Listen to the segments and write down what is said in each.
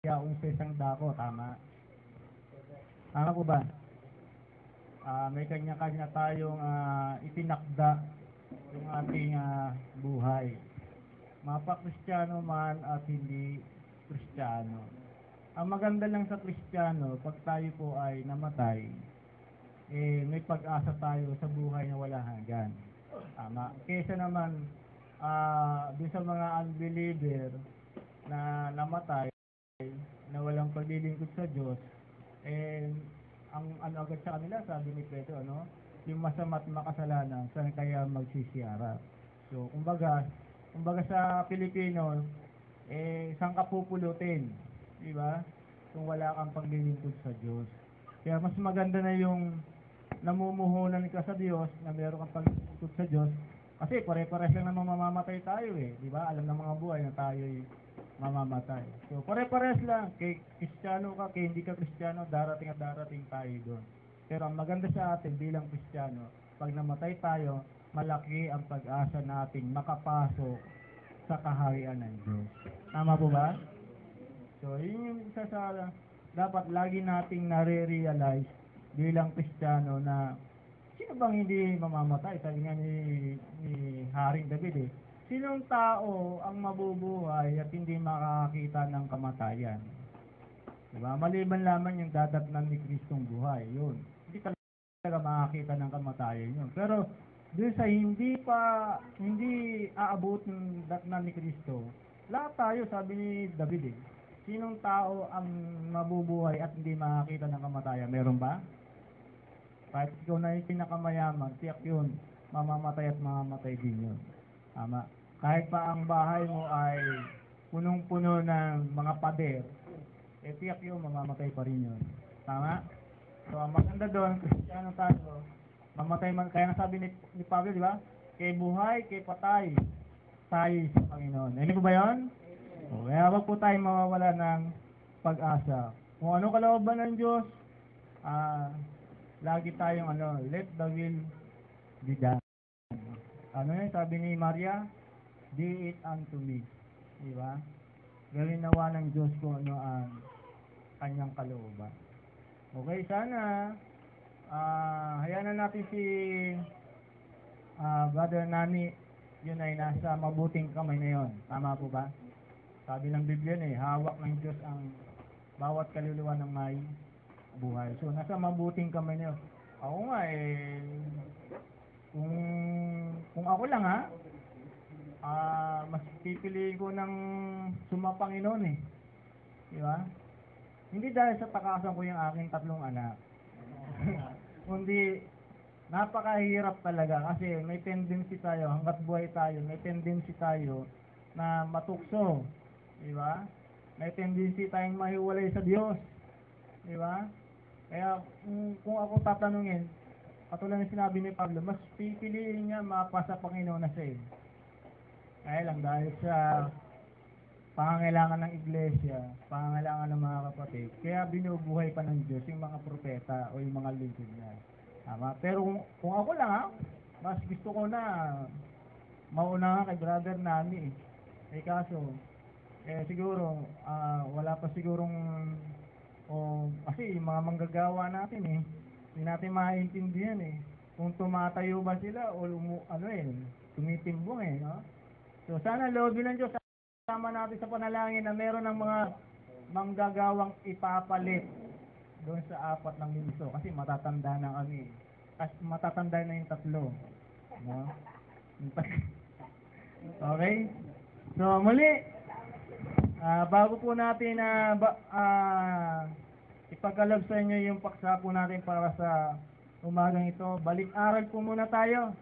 yaong sa isang dako, tama? Tama po ba? May kanya-kanya tayong itinakda yung ating buhay. Mapa-Kristiyano man at hindi Kristiyano. Ang maganda lang sa Kristiyano, pag tayo po ay namatay, may pag-asa tayo sa buhay na wala hanggan. Tama. Kesa naman, doon sa mga unbeliever na namatay, na walang paglilingkod sa Diyos, ang ano agad sa kanila, sabi ni Pedro, yung masama't makasalanan, saan kaya magsisiyara? So, kumbaga sa Pilipino, saan ka pupulutin? Di ba? Kung wala kang paglilingkod sa Diyos. Kaya mas maganda na yung namumuhunan ka sa Diyos, na meron kang paglilingkod sa Diyos, kasi pare-pares lang naman mamamatay tayo di ba? Alam ng mga buhay na tayo'y mamamatay. So, pare-pares lang. Kay Kristiyano ka, kay hindi ka Kristiyano, darating at darating tayo doon. Pero ang maganda sa atin bilang Kristiyano, pag namatay tayo, malaki ang pag-asa nating makapasok sa kaharian ng Diyos. Tama po ba? So, yun yung isa sa dapat lagi nating nare-realize bilang Kristiyano na sino bang hindi mamamatay? Sabi nga ni Haring David sinong tao ang mabubuhay at hindi makakakita ng kamatayan? Diba? Maliban lamang yung dadatnan ni Kristong buhay. Yun. Hindi talaga makakita ng kamatayan yun. Pero doon sa hindi aabot ng datnan ni Kristo, lahat tayo, sabi ni David sinong tao ang mabubuhay at hindi makakita ng kamatayan? Meron ba? Kahit ikaw na yung pinakamayaman, tiyak yun, mamamatay at mamamatay din yun. Tama. Kahit pa ang bahay mo ay punong-puno ng mga pader, tiyak yun, mamamatay pa rin yun. Tama? So, ang maganda doon, Kristiyano tayo, mamatay man, kaya nasabi ni Pablo, di ba? Kay buhay, kay patay, tayo sa Panginoon. Ano po ba yun? Kaya wag po tayo mawawala ng pag-asa. Kung ano kalooban ng Diyos, lagi tayong let the will be done. Sabi ni Maria, be it unto me. Diba? Gawin nawa ng Diyos kung ano ang kanyang kalooban. Okay, sana hayaan na natin si Brother Nani, yun ay nasa mabuting kamay na yun. Tama po ba? Sabi ng Biblia hawak ng Diyos ang bawat kaluluwa ng may buhay. So, nasa mabuting kamay niyo. Ako nga kung ako lang mas pipiliin ko ng sumapanginoon Di ba? Hindi dahil sa takasan ko yung aking 3 anak. Kundi, napakahirap talaga kasi may tendency tayo, hanggat buhay tayo, may tendency tayo na matukso. Di ba? May tendency tayong mahiwalay sa Diyos. Di ba? Kaya kung ako tatanungin, katulad ng sinabi ni Pablo, mas pipiliin niya mapasa Panginoon na siya Kaya lang dahil sa pangangailangan ng iglesia, pangangailangan ng mga kapatid, kaya binubuhay pa ng Diyos yung mga propeta o yung mga lingkod niya. Tama? Pero kung ako lang mas gusto ko na mauna kay Brother Nani kaso, siguro, wala pa sigurong kasi yung mga manggagawa natin hindi natin maintindihan kung tumatayo ba sila o tumitimbong no? So sana loobin ng Diyos, sama natin sa panalangin na meron ng mga manggagawang ipapalit doon sa 4 ng minso kasi matatanda na kami at matatanda na yung 3 no? Okay, so muli bago po natin ipagkalab sa inyo yung paksa po natin para sa umagang ito, balik-aral po muna tayo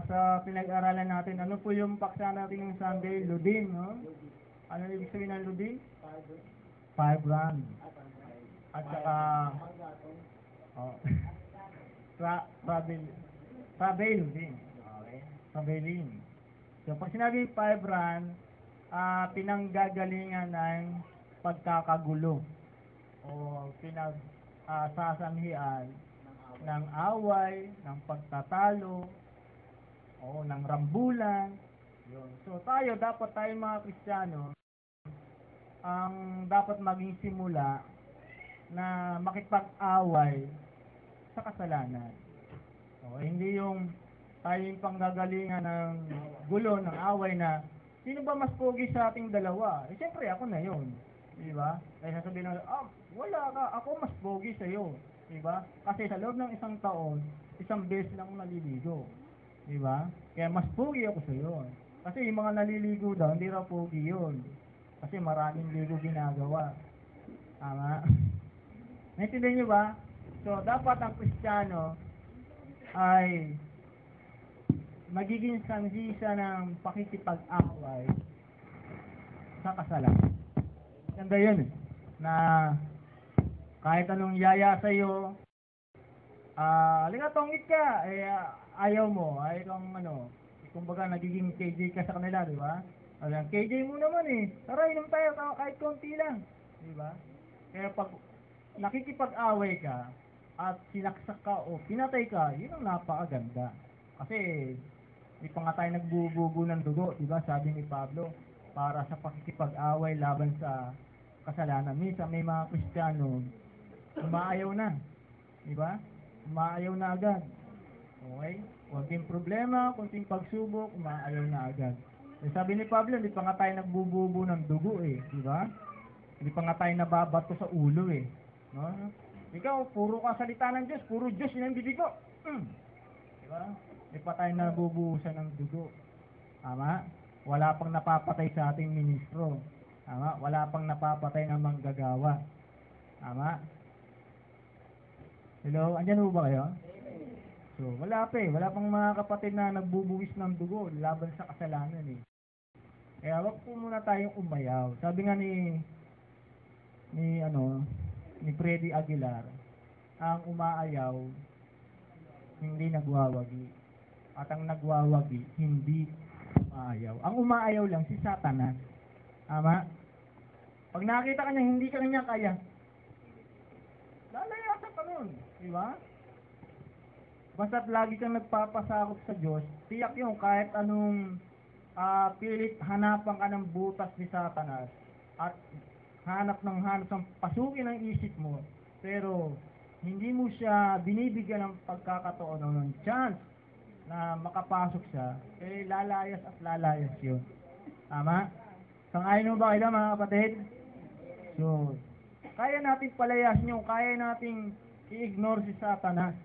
sa pinag-aralan natin. Ano po yung paksa natin ng Sunday? Ludin, no? Ano ibig sabihin ng Ludin? 5 run. At saka traveling. Okay. Traveling. So pag sinabi 5 run, pinanggagalingan ng pagkakagulo o sasanhian ng away, ng pagtatalo o ng rambulan. Yun. So dapat tayo mga Kristiyano ang dapat maging simula na makipag-away sa kasalanan. O, hindi yung tayo yung panggagalingan ng gulo, ng away na sino ba mas pogi sa ating dalawa? Eh, siyempre ako na yun. Diba? Kaya sasabihin na, wala ka, ako mas pogi sa'yo. Diba? Kasi sa loob ng isang taon, isang beses lang ako naliligo. Diba? Kaya mas pogi ako sa'yo. Kasi yung mga naliligo daw, hindi raw pogi yun. Kasi maraming ligo ginagawa. Tama? Naintindihan nyo ba? So, dapat ang Kristiyano ay magiging sanhi siya ng pakikipag-away sa kasalanan. Ganda yun eh. Na kahit anong yaya sa'yo, halika tongit ka, ayaw mo, ay kung kumbaga nagiging KJ ka sa kanila, di ba? KJ mo naman eh, tara inom tayo kahit konti lang, di ba? Kaya pag nakikipag-away ka at sinaksak ka o pinatay ka, yun ang napakaganda. Kasi di pa nga tayo nagbubugo ng dugo, di ba? Sabi ni Pablo, para sa pakikipag-away laban sa kasalanan. Minsan may mga Kristiyano, umaayaw na, di ba? Umaayaw na agad. Okay? Kunting problema, kunting pagsubok, umaayaw na agad. Eh, sabi ni Pablo, hindi pa nga tayo nagbububo ng dugo eh, di ba? Hindi pa nga tayo nababato sa ulo eh. No? Ikaw, puro ka salita ng Diyos, puro Diyos yun ang bibig mo. Di ba? Hindi pa tayo nabubuhusan ng dugo. Tama? Wala pang napapatay sa ating ministro. Tama? Wala pang napapatay ng manggagawa. Tama? Hello? Andyan mo ba kayo? So, wala pa eh. Wala pang mga kapatid na nagbubuwis ng dugo laban sa kasalanan eh. Kaya wag po muna tayong umayaw. Sabi nga ni Freddy Aguilar, ang umaayaw hindi nagwawagi. At ang nagwawagi hindi umaayaw. Ang umaayaw lang si Satanas. Tama? Pag nakita ka niya hindi ka niya kaya, lalayasan ka nun. Di ba? Basta't lagi kang nagpapasakop sa Diyos, tiyak yung kahit anong pilit hanapan ka ng butas ni Satanas at hanap ng pasukin ang isip mo, pero hindi mo siya binibigyan ng pagkakataon o ng chance na makapasok siya, eh lalayas at lalayas yun. Tama? Sang-ayon mo ba kayo mga kapatid? So, kaya natin palayasin yung, kaya nating i-ignore si Satanas.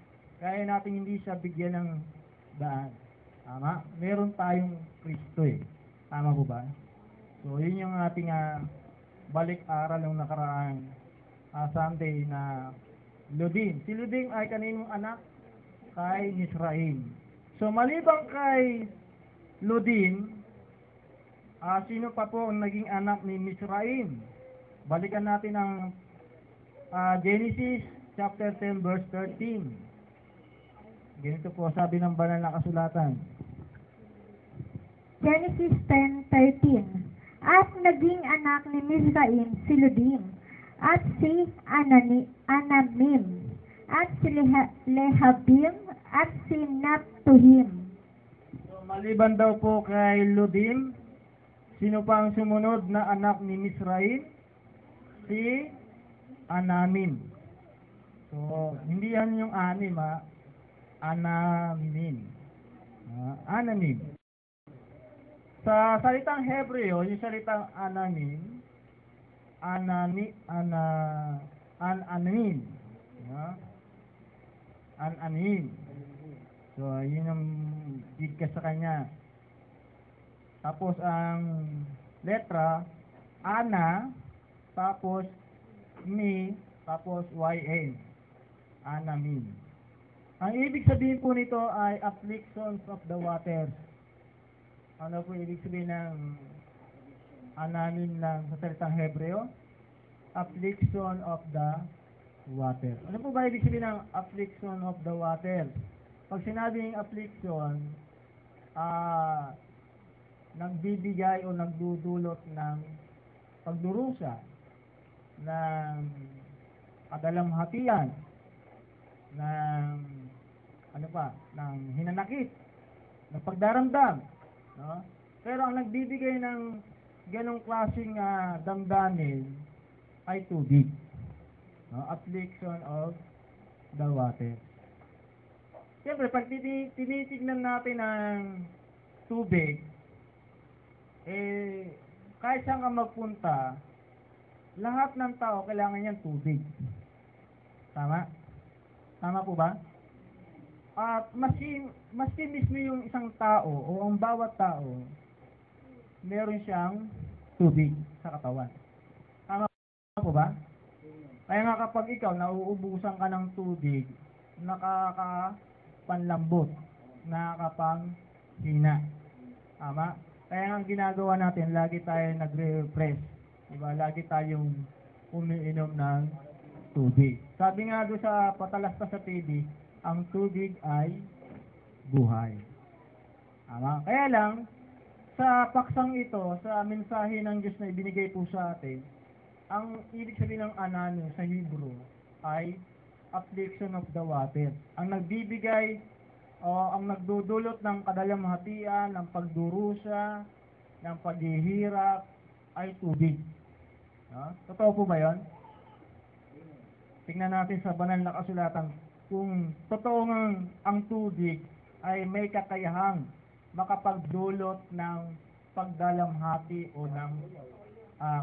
Kaya natin hindi siya bigyan ng daan. Tama? Meron tayong Kristo eh. Tama po ba? So, yun yung ating balik-aral ng nakaraang Sunday na Ludim. Si Ludim ay kaninong anak? Kay Misraim. So, malibang kay Ludim, sino pa po ang naging anak ni Misraim? Balikan natin ang Genesis chapter 10 verse 13. Ganito po sabi ng banal na kasulatan. Genesis 10:13. At naging anak ni Mizraim si Ludim, at si Anamim, at si Lehabim, at si Naptuhim. So, maliban daw po kay Ludim, sino pa ang sumunod na anak ni Mizraim? Si Anamim. So, hindi yan yung anim Anamim. Anamim. Sa salitang Hebreo, yung salitang Anamim, Anamim. Anamim. So, yun ang bigkas sa kanya. Tapos, ang letra, Ana, tapos, Mi, tapos, YN. Anamim. Ang ibig sabihin po nito ay afflictions of the waters. Ano po ibig sabihin ng Anamim ng sa salitang Hebreo? Affliction of the water. Ano po ba ibig sabihin ng affliction of the water? Pag sinabing affliction, nagbibigay o nagdudulot ng pagdurusa, ng kadalamhatian, ng ng hinanakit, ng pagdaramdam, no? Pero ang nagbibigay ng ganong klaseng damdamin ay tubig. No? Affliction of the water. Siyempre, pag tinitignan natin ang tubig, kahit saan ka magpunta, lahat ng tao kailangan niyan tubig. Tama? Tama po ba? At maski mismo yung isang tao o ang bawat tao, meron siyang tubig sa katawan. Tama po ba? Kaya nga kapag ikaw nauubusan ka ng tubig, nakakapanlambot, nakakapanghina. Tama? Kaya nga ang ginagawa natin, lagi tayo nagre-refresh. Diba? Lagi tayong umiinom ng tubig. Sabi nga doon sa patalasta sa TV, ang tubig ay buhay. Tama? Kaya lang, sa paksang ito, sa mensahe ng Diyos na ibinigay po sa atin, ang ibig sabihin ng anano sa Hebrew ay affliction of the water. Ang nagbibigay o ang nagdudulot ng kadalamhatian, ng pagdurusa, ng paghihirap ay tubig. No? Totoo po ba 'yon? Tingnan natin sa banal na kasulatan kung totoo ang tubig ay may kakayahang makapagdulot ng pagdalamhati o ng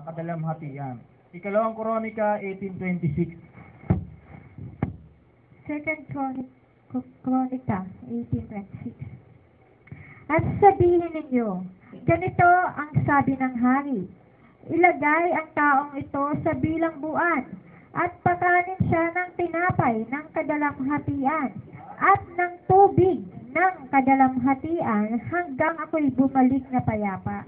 kadalamhatian. Ikalawang Kronika 18:26. Second Chronica 18:26. At sabihin ninyo, ganito ang sabi ng hari, ilagay ang taong ito sa bilangguan at pakanin siya ng tinapay ng kadalamhatian at ng tubig ng kadalamhatian hanggang ako'y bumalik na payapa.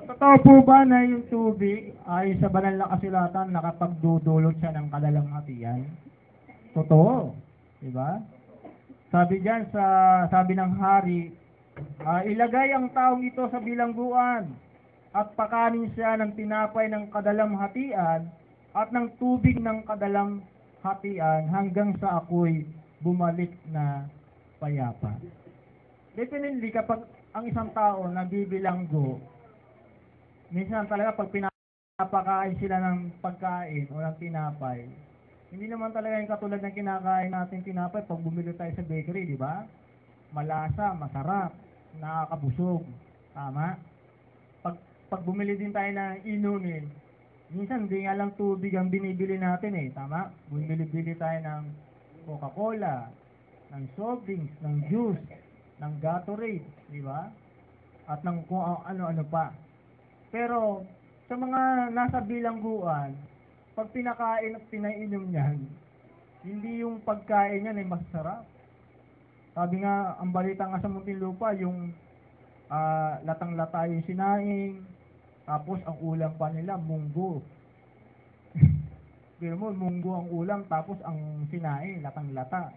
Totoo po ba na yung tubig ay sa banal na kasulatan nakapagdudulot siya ng kadalamhatian? Totoo. Diba? Sabi diyan sabi ng hari, ilagay ang taong ito sa bilangguan at pakanin siya ng tinapay ng kadalamhatian at ng tubig ng kadalamhatian hanggang sa ako'y bumalik na payapa. Definitely, kapag ang isang tao nabibilanggo, minsan talaga pag pinapakain sila ng pagkain o ng tinapay, hindi naman talaga yung katulad ng kinakain natin tinapay pag bumili tayo sa bakery, di ba? Malasa, masarap, nakakabusog. Tama? Pag bumili din tayo ng inumin, minsan hindi nga lang tubig ang binibili natin eh. Tama? Bumili tayo ng Coca-Cola, ng soft drinks, ng juice, ng Gatorade, di ba? At ng kung ano-ano pa. Pero sa mga nasa bilangguan, pag pinakain at pinainom niyan, hindi yung pagkain niyan ay masarap. Sabi nga, ang balita nga sa Muntinlupa, yung latang-lata yung sinaing, tapos ang ulam pa nila, munggo. Pero mo, munggo ang ulam, tapos ang sinaing, latang-lata.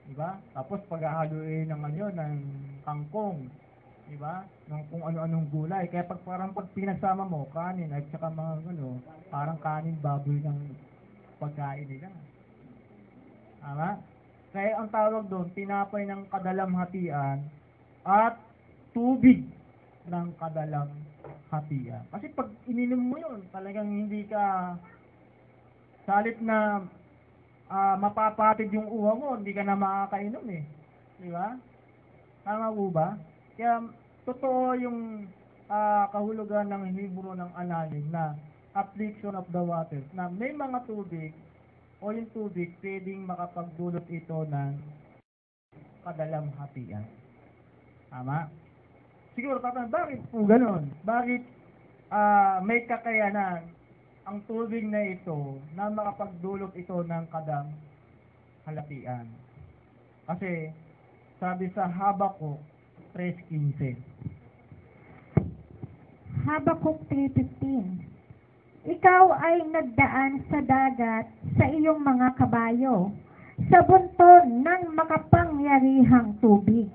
Diba? Tapos paghahaluin ng ng kangkong, diba? Ng kung ano-anong gulay. Kaya parang pag pinagsama mo, kanin at saka mga parang kanin baboy ng pagkain nila. Tama? Kaya ang tawag doon, tinapay ng kadalamhatian at tubig ng kadalamhatian. Kasi pag ininom mo yun, talagang hindi ka, salit na mapapatid yung uha mo, hindi ka na makakainom eh. Di ba? Tama po ba? Kaya totoo yung kahulugan ng Hebrew ng analin na affliction of the waters, na may mga tubig o yung tubig pwedeng makapagdulot ito ng kadalamhatian. Tama? Siguro tatanong, bakit po ganon? Bakit may kakayanan ang tubig na ito na makapagdulot ito ng kadalamhatian? Kasi sabi sa Habakuk 3:15. Habakuk 3:15. Ikaw ay nagdaan sa dagat sa iyong mga kabayo, sa bunton ng makapangyarihang tubig.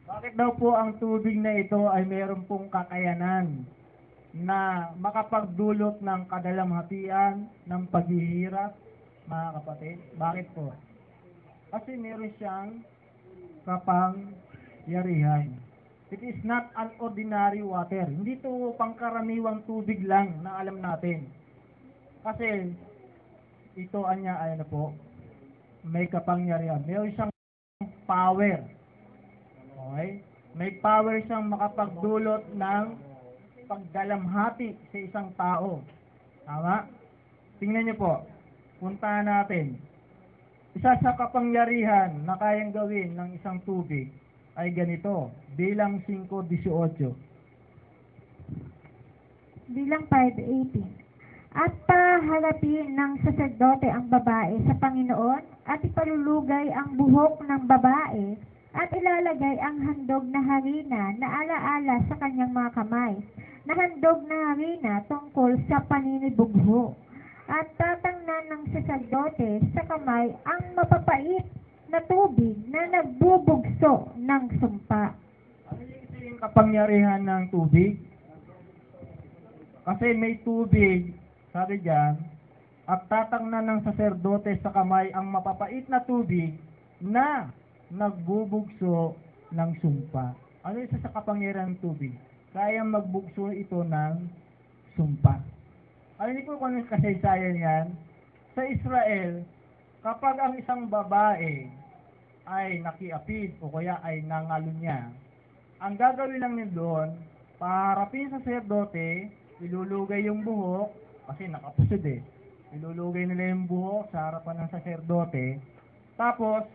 Bakit daw po ang tubig na ito ay mayroon pong kakayanan na makapagdulot ng kadalamhatian, ng paghihirap, mga kapatid? Bakit po? Kasi meron siyang kapangyarihan. It is not an ordinary water. Hindi to pangkaraniwang tubig lang na alam natin. Kasi ito anya ay ano po, may kapangyarihan. May isang power. Okay? May power siyang makapagdulot ng pagdalamhati sa isang tao. Tama? Tingnan niyo po. Puntahan natin. Isa sa kapangyarihan na kayang gawin ng isang tubig ay ganito. Bilang 5:18. Bilang 5:18. At paharapin ng saserdote ang babae sa Panginoon at ipalulugay ang buhok ng babae at ilalagay ang handog na harina na alaala sa kanyang mga kamay, na handog na harina tungkol sa paninibugho. At tatangnan ng saserdote sa kamay ang mapapait na tubig na nagbubugso ng sumpa. Ano yung kapangyarihan ng tubig? Kasi may tubig, sabi diyan, at tatangnan ng saserdote sa kamay ang mapapait na tubig na nagbubugso ng sumpa. Ano isa sa kapangyarihan ng tubig? Kayang magbugso ito ng sumpa. Alam niyo po kung ano kasaysayan yan? Sa Israel, kapag ang isang babae ay nakiapid o kaya ay nangalunya, ang gagawin lang nila doon, paharapin sa saserdote, ilulugay yung buhok, kasi nakapusod eh. Ilulugay nila yung buhok sa harapan ng saserdote, tapos,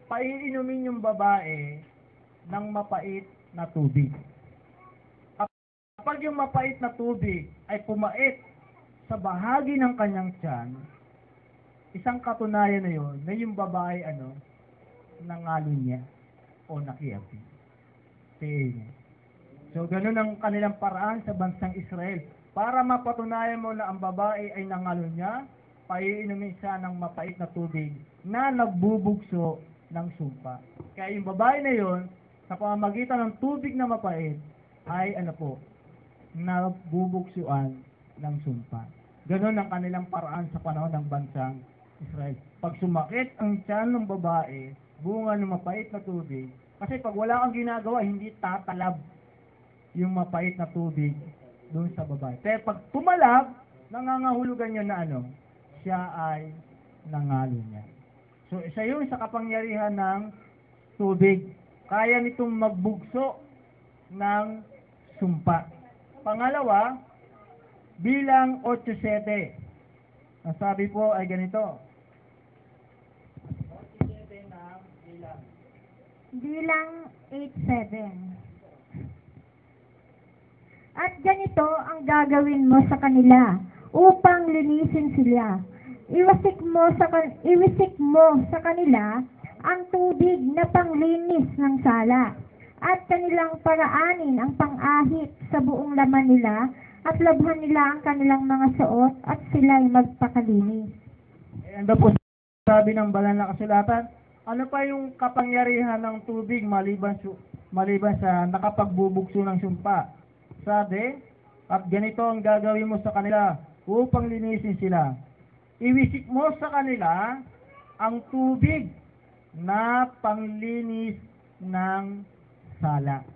paiinumin yung babae ng mapait na tubig. Kapag yung mapait na tubig ay pumait sa bahagi ng kanyang tiyan, isang katunayan na yun, na yung babae nangalo niya o nakiapid. So, ganun ang kanilang paraan sa bansang Israel. Para mapatunayan mo na ang babae ay nangalo niya, paiinumin siya ng mapait na tubig na nagbubugso ng sumpa. Kaya yung babae na yon, sa pamamagitan ng tubig na mapait, ay nagbubugsuan ng sumpa. Ganon ang kanilang paraan sa panahon ng bansang Israel. Pag sumakit ang tiyan ng babae, bunga ng mapait na tubig, kasi pag wala kang ginagawa, hindi tatalab yung mapait na tubig doon sa babae. Pero pag tumalab, nangangahulugan niya na siya ay nangalo niya. So, isa yun sa kapangyarihan ng tubig. Kaya nitong magbugso ng sumpa. Pangalawa, bilang 8:7. Ang sabi po ay ganito. 8:7 na bilang. Bilang 8:7. At ganito ang gagawin mo sa kanila upang linisin sila. Iwisik mo sa kanila ang tubig na panglinis ng sala at kanilang paraanin ang pang-ahit sa buong laman nila at labhan nila ang kanilang mga suot at sila'y magpakalinis. Ano po sabi ng banal na kasulatan? Ano pa yung kapangyarihan ng tubig maliban sa nakapagbubugso ng sumpa? Sabi, at ganito ang gagawin mo sa kanila upang linisin sila. Iwisik mo sa kanila ang tubig na panglinis ng sala.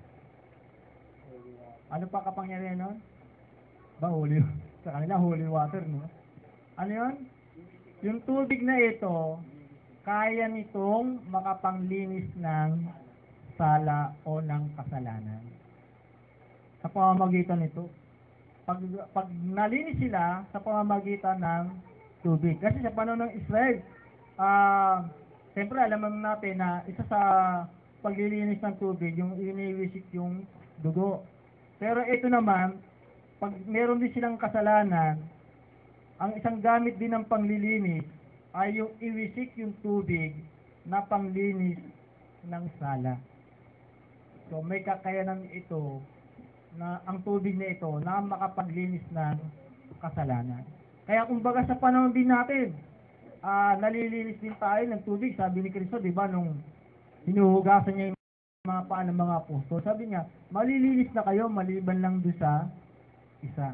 Ano pa kapangyarihan nun? Holy, sa kanila holy water, no? Ano yun? Yung tubig na ito, kaya nitong makapanglinis ng sala o ng kasalanan. Sa pamamagitan nito, pag nalinis sila sa pamamagitan ng tubig. Kasi sa panahon ng Israel, siyempre alam natin na isa sa paglilinis ng tubig, yung iniwisik yung dugo. Pero ito naman, pag meron din silang kasalanan, ang isang gamit din ng panglilinis ay yung iwisik yung tubig na panglinis ng sala. So may kakayanan ito na ang tubig na ito na makapaglinis ng kasalanan. Kaya kumbaga sa panahon din natin, nalilinis din tayo ng tubig. Sabi ni Kristo, di ba, nung hinuhugasan niya yung mga paa ng mga apostol, sabi niya, malilinis na kayo maliban lang doon sa isa.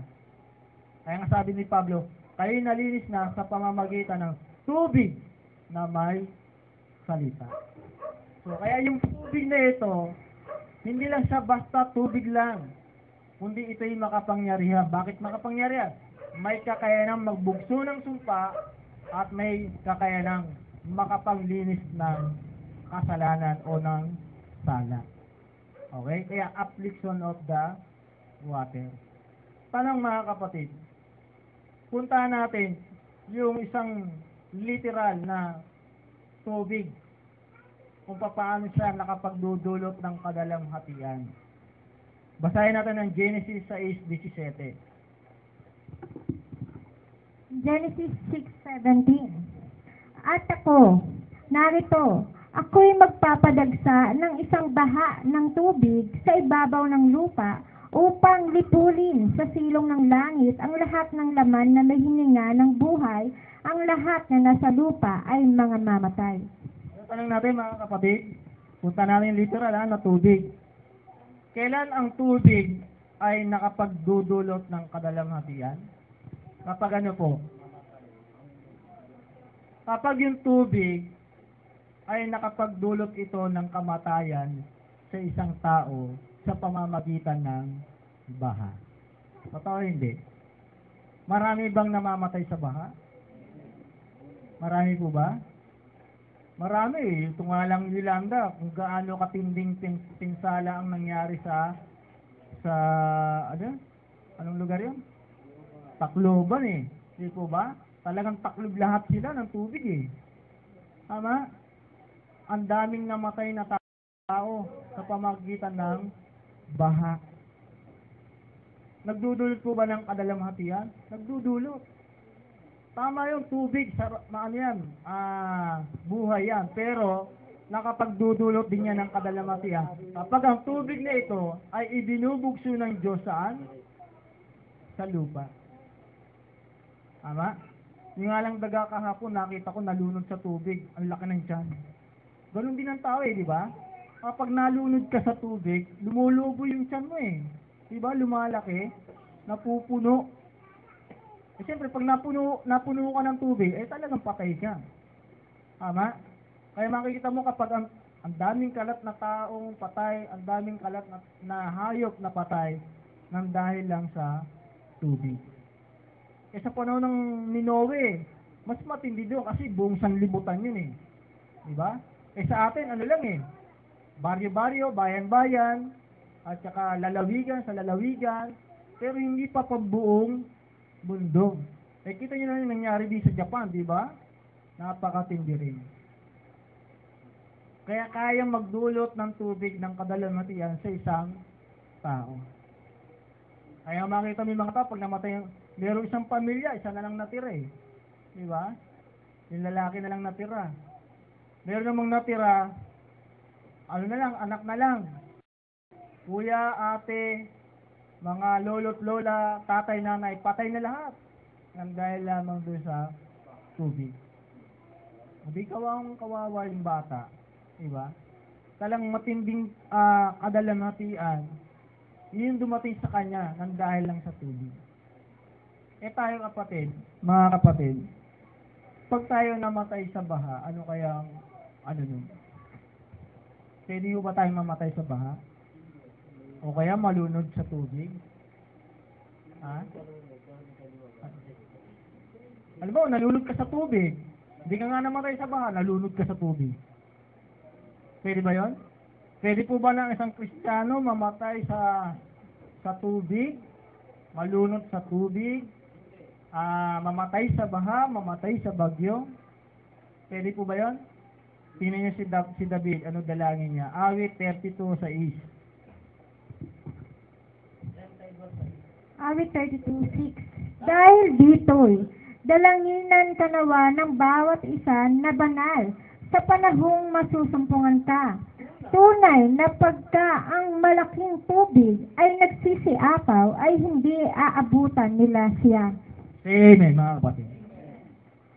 Kaya nga sabi ni Pablo, kayo nalinis na sa pamamagitan ng tubig na may salita. So kaya yung tubig na ito Hindi lang siya basta tubig lang, kundi ito'y makapangyarihan. Bakit makapangyarihan? May kakayanang magbugso ng sumpa at may kakayanang makapanglinis ng kasalanan o ng sala. Okay? Kaya affliction of the water. Tanong mga kapatid, puntahan natin yung isang literal na tubig kung paano siya nakapagdudulot ng kadalamhatian. Basahin natin ang Genesis 6:17. Genesis 6:17. At ako, narito, ako'y magpapadagsa ng isang baha ng tubig sa ibabaw ng lupa upang lipulin sa silong ng langit ang lahat ng laman na may hininga ng buhay, ang lahat na nasa lupa ay mga mamatay. Tanong natin mga kapatid, punta natin literal na tubig. Kailan ang tubig ay nakapagdudulot ng kadalamhatian? Kapag ano po? Kapag yung tubig ay nakapagdulot ito ng kamatayan sa isang tao sa pamamagitan ng baha. Totoo hindi? Marami bang namamatay sa baha? Marami po ba? Marami. Ito nga lang Yolanda, kung gaano katinding pinsala ang nangyari sa anong lugar yun? Tacloban eh. Di po ba? Talagang taklob lahat sila ng tubig eh. Tama? Ang daming namatay na tao sa pamamagitan ng baha. Nagdudulot po ba ng kadalamhatian? Nagdudulot. Tama yung tubig, buhay yan. Pero, nakapagdudulot din yan ng kadalamhatian. Kapag ang tubig na ito ay ibinubugso ng Diyos saan? Sa lupa. Tama? Yung nga lang daga kahapon, nakita ko nalunod sa tubig. Ang laki ng tiyan. Ganun din ang tao di ba? Kapag nalunod ka sa tubig, lumulubo yung tiyan mo eh. Di ba? Lumalaki, napupuno. Siyempre, pag napuno ka ng tubig, talagang patay ka. Tama? Kaya makikita mo kapag ang daming kalat na taong patay, ang daming kalat na hayop na patay, nang dahil lang sa tubig. Sa panahon ng Ninoe, mas matindi doon kasi buong sanlibutan yun eh. Diba? Sa atin, baryo-baryo, bayan-bayan, at saka lalawigan sa lalawigan, pero hindi pa pagbuong mundo. Kita nyo na yung nangyari di sa Japan, di ba? Napakatindi rin. Kaya kayang magdulot ng tubig ng kadalamhatian sa isang tao. Kaya makita mo yung mga tao, pag namatay, meron isang pamilya, isa na lang natira eh. Di ba? Yung lalaki na lang natira. Meron namang natira, anak na lang. Kuya, ate, mga lolo't lola, tatay, nanay, patay na lahat. Nang dahil lamang doon sa tubig. Hindi kawawa yung bata. Diba? Talang matinding kadalamhatian, yun dumating sa kanya nang dahil lang sa tubig. Tayo mga kapatid, pag tayo namatay sa baha, ano nun? Pwede ba tayong mamatay sa baha? O kaya malunod sa tubig? Ha? Alam mo, nalunod ka sa tubig. Hindi ka nga namatay sa baha, nalunod ka sa tubig. Pwede ba yon? Pwede po ba ng isang Kristiyano mamatay sa tubig? Malunod sa tubig? Mamatay sa baha? Mamatay sa bagyo? Pwede po ba yon? Tingnan niyo si David, ano dalangin niya? Awit 32:6. Awit 32:6. Dahil dito'y dalanginan ka nawa ng bawat isa na banal sa panahong masusumpungan ka. Tunay na pagka ang malaking tubig ay nagsisiapaw ay hindi aabutan nila siya. Amen, mga kapatid.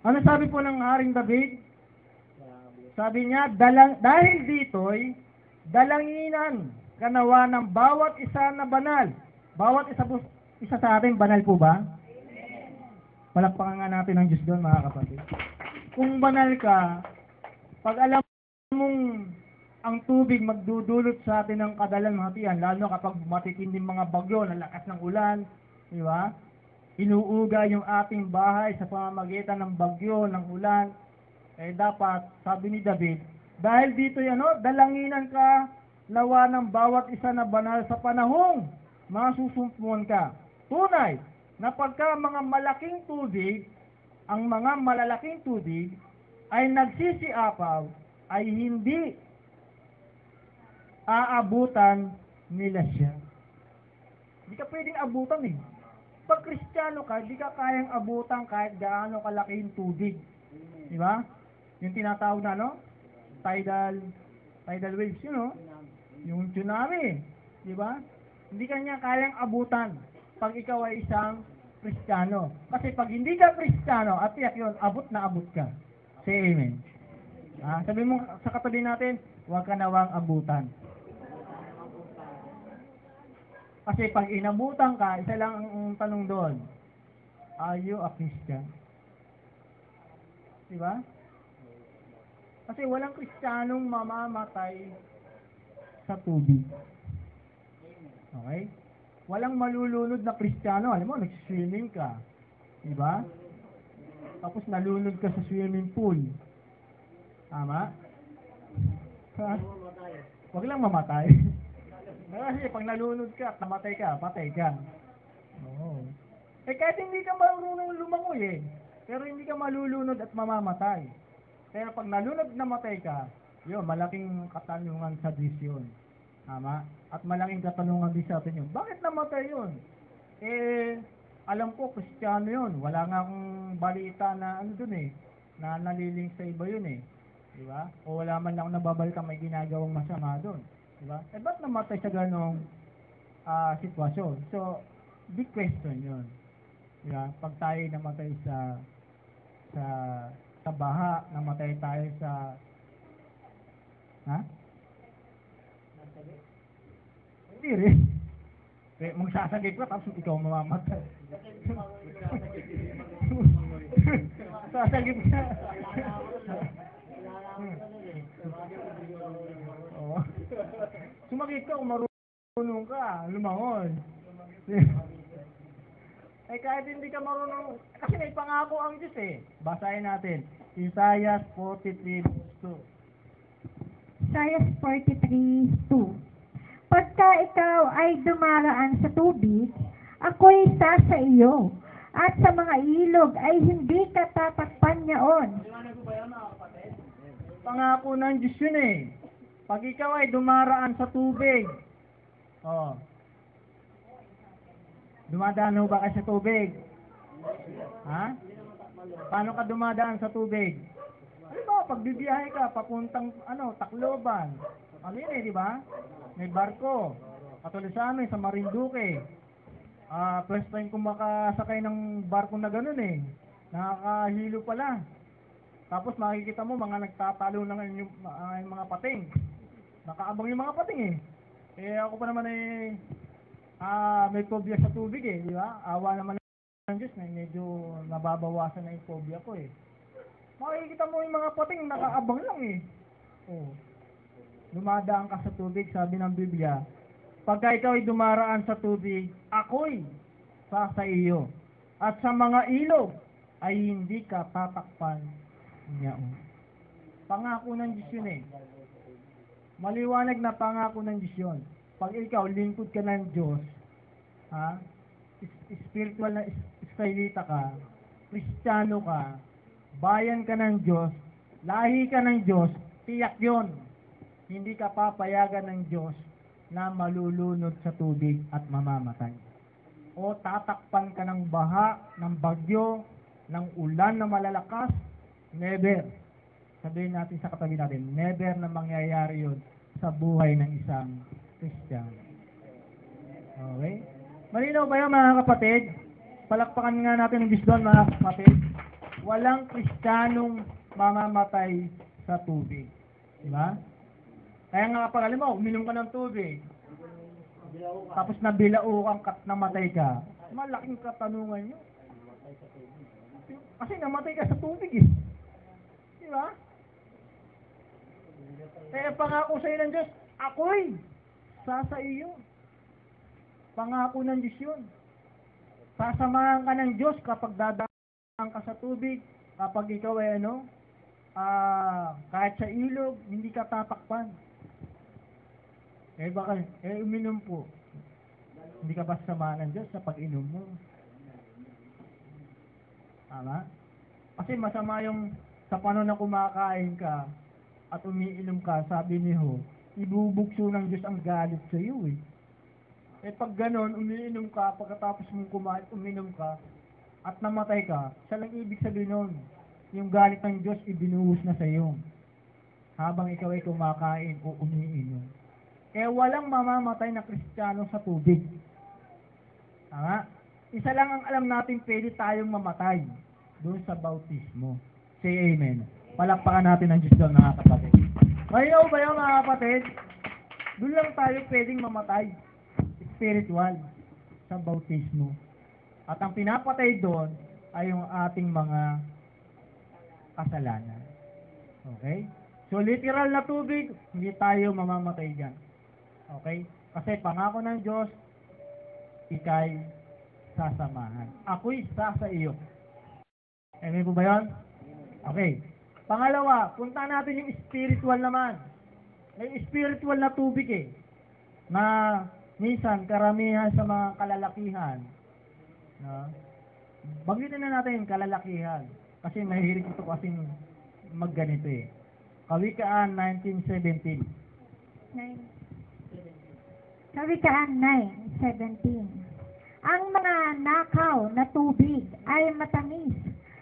Ano sabi po ng Haring David? Sabi niya, dahil dito'y dalanginan ka nawa ng bawat isa na banal. Bawat isa sa atin, banal po ba? Palakpakan nga natin ang Diyos doon, mga kapatid. Kung banal ka, pag alam mong ang tubig magdudulot sa atin ng kadalan mga tiyan, lalo kapag matitinding mga bagyo, ng lakas ng ulan, di ba? Inuuga yung ating bahay sa pamamagitan ng bagyo, ng ulan. Eh dapat, sabi ni David, dahil dito yan, dalanginan ka nawa ng bawat isa na banal sa panahong masusumpuan ka. Tunay, na pagka mga malaking tubig, ang mga malalaking tubig ay nagsisiapaw, ay hindi aabutan nila siya. Hindi ka pwedeng abutan eh. Pag Kristiyano ka, di ka kayang abutan kahit gaano kalaki yung tubig. Di ba? Yung tinatawag na, tidal waves, yung tsunami. Di ba? Hindi ka niya kayang abutan pag ikaw ay isang Kristiyano. Kasi pag hindi ka Kristiyano, at tiyak yun, abot na abot ka. Say amen. Sabi mo sa katabi natin, huwag ka nawang abutan. Kasi pag inabutan ka, isa lang ang tanong doon, are you a Christian? Diba? Kasi walang Kristiyanong mamamatay sa tubig. Okay? Walang malulunod na Kristiyano. Alam mo, nag-swimming ka. Diba? Tapos nalunod ka sa swimming pool. Tama? Huwag lang mamatay. Kasi pag nalunod ka at namatay ka, patay ka. Oo. Eh kahit hindi ka marunong lumangoy pero hindi ka malulunod at mamamatay. Pero pag nalunod at namatay ka, yun, malaking katanungan sa Diyos yun. Tama? At malaking katanungan din sa atin yun. Bakit namatay yun? Alam ko, Kristiyano yun. Wala nga akong balita na na naliling sa iba yun Diba? O wala man lang nababalita may ginagawang masama doon. Diba? Ba't namatay sa ganong sitwasyon? So, big question yun. Diba? Pag tayo namatay sa baha, namatay tayo sa hindi rin. Magsasagip ka tapos ikaw mamamatay. Sasagip ka. Oh. Sumakit ka kung marunong ka, lumangon. Kahit hindi ka marunong, kasi may pangako ang Diyos Basahin natin. Isaiah 43:2. Isaiah 43:2. Pagka ikaw ay dumaraan sa tubig, ako'y sa iyo, at sa mga ilog ay hindi ka tatakpan niyaon. Pangako ng Diyos yun Pag ikaw ay dumaraan sa tubig, dumadaan ba ka sa tubig? Paano ka dumadaan sa tubig? Pag bibiyahe ka, papuntang Tacloban. Di ba? May barko. Katulad sa amin, sa Marinduque. First time kong makasakay ng barko na ganun Nakakahilo pala. Tapos makikita mo, mga nagtatalo na yung mga pating. Nakaabang yung mga pating ako pa naman may phobia sa tubig di ba? Awa naman ng Diyos na medyo nababawasan na yung phobia ko Makikita mo yung mga pating, nakaabang lang Dumadaan ka sa tubig, sabi ng Biblia, pagka ikaw ay dumaraan sa tubig, ako'y sa iyo. At sa mga ilog, ay hindi ka tatakpan niya. Pangako ng Diyos yun Maliwanag na pangako ng Diyos yun. Pag ikaw, lingkod ka ng Diyos, spiritual na Israelita ka, Kristiyano ka, bayan ka ng Diyos, lahi ka ng Diyos, tiyak yun. Hindi ka papayagan ng Diyos na malulunod sa tubig at mamamatay. O tatakpan ka ng baha, ng bagyo, ng ulan na malalakas, never. Sabihin natin sa katabi natin, never na mangyayari yun sa buhay ng isang Kristiyano. Okay? Malinaw ba yun mga kapatid? Palakpakan nga natin ang Diyos doon mga kapatid. Walang Kristiyanong mamamatay sa tubig. Diba? Kaya nga kapag alam mo, uminom ka ng tubig, tapos nabilaukan ka at namatay ka, malaking katanungan nyo. Kasi namatay ka sa tubig Diba? Eh, pangako sa'yo ng Diyos, ako'y sa iyo. Pangako ng Diyos yun. Sasamahan ka ng Diyos kapag dadaan ka sa tubig, kapag ikaw ay kahit sa ilog, hindi ka tatakpan. Eh baka, uminom po. Hindi ka ba sasamahan ng Diyos sa pag-inom mo? Tama? Kasi masama yung sa paano na kumakain ka at umiinom ka, sabi ni Ho, ibubukso ng Diyos ang galit sa iyo eh. Eh pag ganon, umiinom ka, pagkatapos mong kumain, uminom ka, at namatay ka, siya lang ibig sabihin nun, yung galit ng Diyos ibinuhos na sa iyo. Habang ikaw ay kumakain o umiinom. Kaya walang mamamatay na Kristiyano sa tubig. Tama? Isa lang ang alam natin, pwede tayong mamatay doon sa bautismo. Say amen. Palakpakan natin ang Diyos doon, mga kapatid. Mayaw ba yun, mga kapatid? Doon lang tayo pwedeng mamatay. Spiritual. Sa bautismo. At ang pinapatay doon ay yung ating mga kasalanan. Okay? So, literal na tubig, hindi tayo mamamatay dyan. Okay? Kasi pangako ng Diyos, ikay sasamahan. Ako'y sa iyo. Amen po ba yun? Okay. Pangalawa, punta natin yung spiritual naman. May spiritual na tubig eh. Na minsan, karamihan sa mga kalalakihan. No? Banggitin na natin yung kalalakihan. Kasi mahihilig ito kasing magganito eh. Kawikaan 19:17. Kawikaan 9:17. Ang mga nakaw na tubig ay matamis,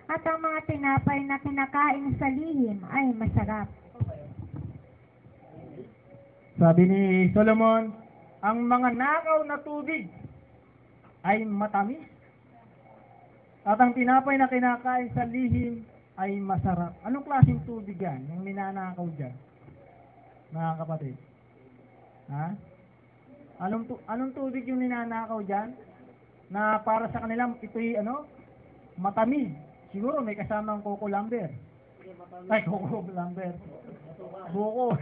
at ang mga tinapay na kinakain sa lihim ay masarap. Sabi ni Solomon, ang mga nakaw na tubig ay matamis, at ang tinapay na kinakain sa lihim ay masarap. Anong klaseng tubig yan? Yung ninanakaw dyan? Mga kapatid. Ha? Anong tubig yung ninanakaw dyan? Na para sa kanila, ito'y matamis. Siguro may kasamang Coco Lumber. Ay, Coco Lumber. Buko.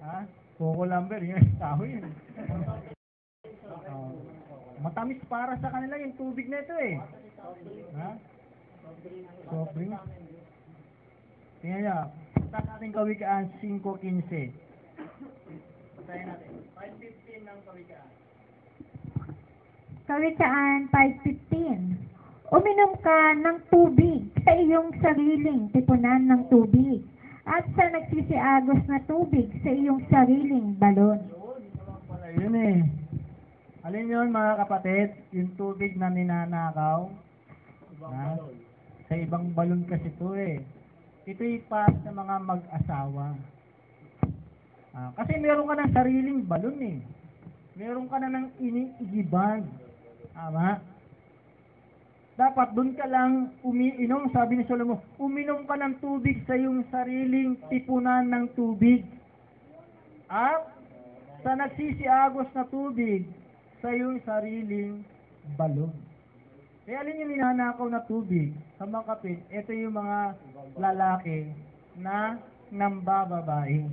Ha? Coco Lumber, yun. Tao yun. Matamis para sa kanila yung tubig na ito eh. Ha? Soft drinks. Tingnan niya. Punta natin Kawikaan 5:15. Puntahin natin. 5:15 ng Kawikaan. Kawikaan 5:15. Uminom ka ng tubig sa iyong sariling tipunan ng tubig, at sa nagsisiagos na tubig sa iyong sariling balon. Yun eh. Alin yun, mga kapatid? Yung tubig na ninanakaw. Ha? Sa ibang balon kasi ito eh. Ito'y para sa mga mag-asawa. Kasi meron ka ng sariling balon eh. Meron ka na ng iniigiban. Tama? Dapat doon ka lang umiinom, sabi ni Solomon, uminom ka ng tubig sa iyong sariling tipunan ng tubig. At sa nagsisiagos na tubig sa iyong sariling balon. Kaya alin yung ninanakaw na tubig sa mga kapit, ito yung mga lalaki na nambababae.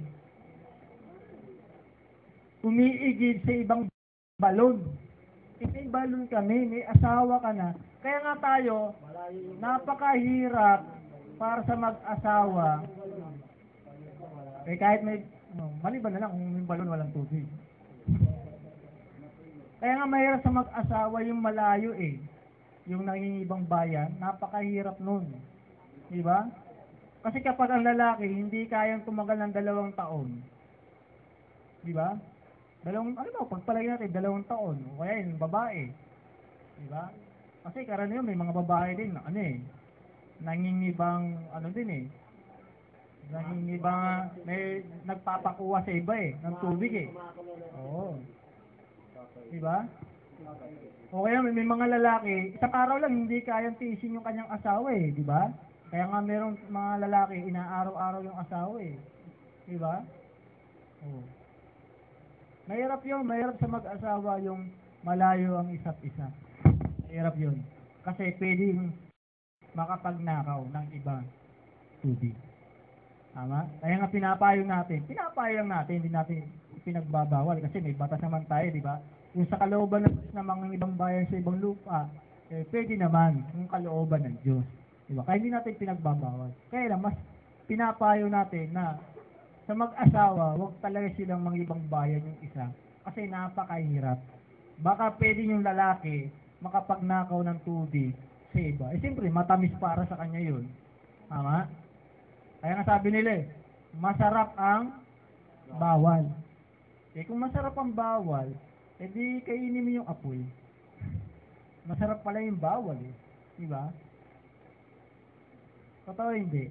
Umiigib sa ibang balon. May balon kami, may asawa ka na. Kaya nga tayo, napakahirap para sa mag-asawa. Kahit may, maliban na lang kung may balon walang tubig. Kaya nga mahirap sa mag-asawa yung malayo eh. Yung nangingibang bayan, napakahirap nun. Diba? Kasi kapag ang lalaki, hindi kayang tumagal ng 2 taon. Diba? Pagpalagay natin, 2 taon. O kaya yung babae. Diba? Kasi karaniwan may mga babae din, nangingibang, nangingibang, may nagpapakuha sa iba eh, ng tubig eh. Oo. Diba? O kaya may mga lalaki, isang araw lang hindi kayang tiisin yung kanyang asawa eh, di ba? Kaya nga merong mga lalaki, inaaraw-araw yung asawa eh. Di ba? Oh. Mahirap yun, mahirap sa mag-asawa yung malayo ang isa't isa. Mahirap yun. Kasi pwedeng makapagnakaw ng ibang tubig. Tama? Kaya nga pinapayo natin, hindi natin pinagbabawal kasi may batas naman tayo, di ba? Yung sa kalooban ng mga ibang bayan sa ibang lupa, pwede naman yung kalooban ng Diyos. Di ba? Kaya hindi natin pinagbabawal. Kaya lang, mas pinapayo natin na sa mag-asawa, huwag talaga silang mga ibang bayan yung isa kasi napakahirap. Baka pwede yung lalaki makapagnakaw ng tubig sa iba. Siyempre, matamis para sa kanya yun. Tama? Kaya nga sabi nila masarap ang bawal. Kung masarap ang bawal, edi kainin mo yung apoy. Masarap pala yung bawal Di ba? Totoo hindi.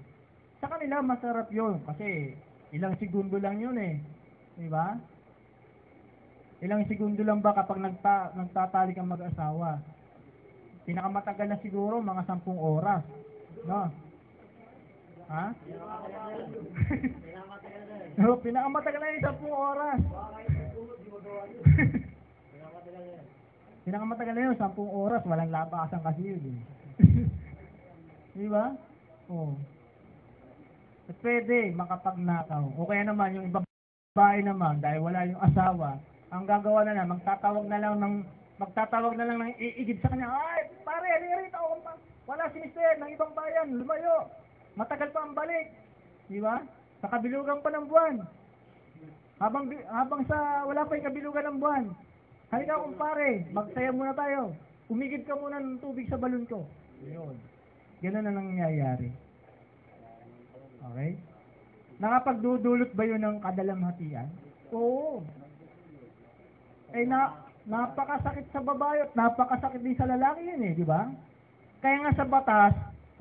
Sa kanila masarap yun kasi ilang segundo lang yun Di ba? Ilang segundo lang ba kapag nagtatalik ang mag-asawa? Pinakamatagal na siguro mga 10 oras. No? Ha? No, pinakamatagal na yung 10 oras. Pinakamatagal na yun, 10 oras. Walang labasan kasi yun. Di ba? Oo. At pwede makapagnakaw. O kaya naman, yung ibang babae naman, dahil wala yung asawa, ang gagawa na lang, magtatawag na lang ng iigid sa kanya, ay, pare, alirito, wala si mister ng ibang bayan, lumayo. Matagal pa ang balik. Di ba? Sa kabilugan pa ng buwan. Habang sa wala pa yung kabilugan ng buwan. Halika kumpare, magsaya muna tayo. Umigid ka muna ng tubig sa balon ko. Yun. Ganun na nangyayari. Okay? Nakapagdudulot ba yun ng kadalamhatian? Oo. Napakasakit sa babae at napakasakit din sa lalaki yun di ba? Kaya nga sa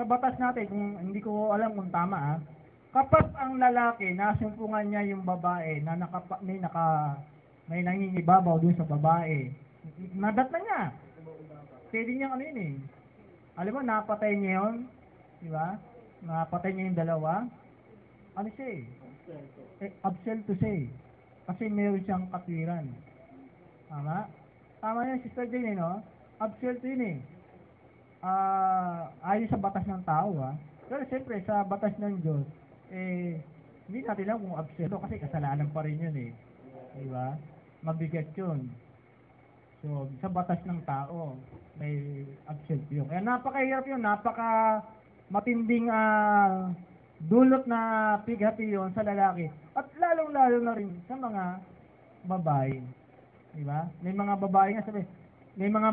batas natin, kung hindi ko alam kung tama kapag ang lalaki nasumpungan niya yung babae na may nangingibabaw dun sa babae, nadat na niya. Pwede niya alam mo, napatay niya yun, di ba? Napatay niya yung dalawa. Ano siya absuelto siya kasi meron siyang katwiran. Tama? Tama yan, Sister Jane, no? Absuelto yun ayon sa batas ng tao pero siyempre sa batas ng Diyos hindi natin alam kung absuelto kasi kasalanan pa rin yun di ba? Mabigat yun. So sa batas ng tao may absuelto yun. Kaya napakahirap yun, matinding dulot na pighati yun sa lalaki at lalong-lalo na rin sa mga babae. Di ba? May mga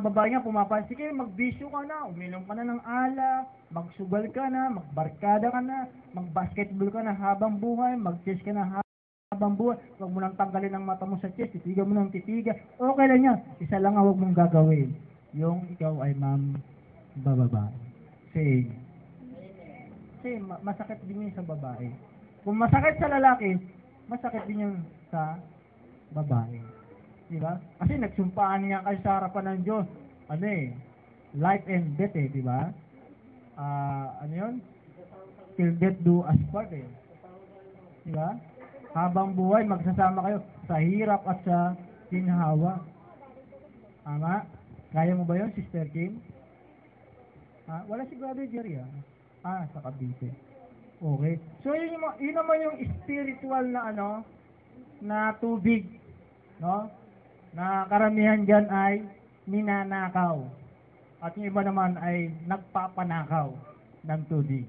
babae nga pumapansin, sige, magbisyo ka na, uminom ka na ng ala, magsugal ka na, magbarkada ka na, magbasketball ka na habang buhay, mag-chess ka na habang buhay. Huwag mo nang tanggalin ang mata mo sa chess, titigan mo ng titigan. Okay lang yan. Isa lang ang huwag mong gagawin. Yung ikaw ay bababae. Say. Kasi masakit din yun sa babae. Kung masakit sa lalaki, masakit din yun sa babae. Diba? Kasi nagsumpaan niya kayo sa harapan ng Diyos. Life and death diba? Ano yun? Till death do us part Diba? Habang buhay, magsasama kayo sa hirap at sa ginhawa. Tama? Kaya mo ba yun, Sister Kim? Wala si Brother Jerry sa Cavite. Okay. So, yun naman yung spiritual na na tubig. No? Na karamihan dyan ay ninanakaw. At yung iba naman ay nagpapanakaw ng tubig.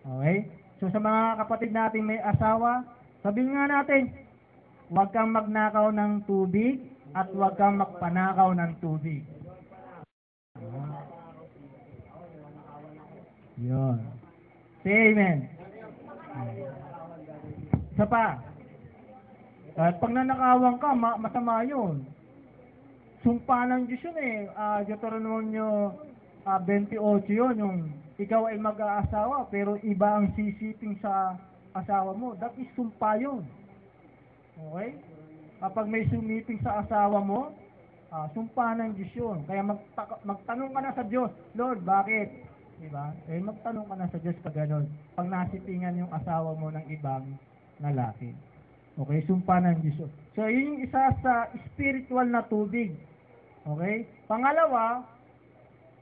Okay? So sa mga kapatid natin may asawa, sabihin nga natin, huwag kang magnakaw ng tubig at huwag kang magpanakaw ng tubig. Yun. Say amen. Isa pa. At pag nanakawan ka, masama yun. Sumpa ng Diyos yun Deuteronomio 28 yun, yung ikaw ay mag-aasawa pero iba ang sisiping sa asawa mo. That is sumpa yun. Okay? Kapag may sumiping sa asawa mo, sumpa ng Diyos yun. Kaya magtanong ka na sa Diyos, Lord, bakit? Diba? Magtanong ka na sa Diyos pag gano'n. Pag nasipingan yung asawa mo ng ibang lalaki. Okay? Sumpa ng Diyos. So, yun yung isa sa spiritual na tubig. Okay? Pangalawa,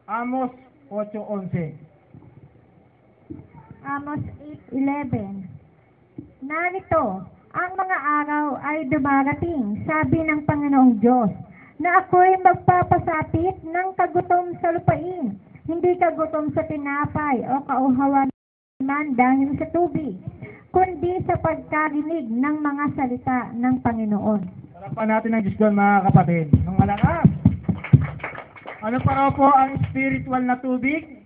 Amos 8:11. Amos 8:11. narito, ang mga araw ay dumarating, sabi ng Panginoong Diyos, na ako'y magpapasapit ng kagutom sa lupain, hindi kagutom sa tinapay o kauhawan man dahil sa tubig, kundi sa pagkarinig ng mga salita ng Panginoon. Salapan natin ang Diyos doon, mga kapatid. Ng malakas. Ano pa raw po ang spiritual na tubig?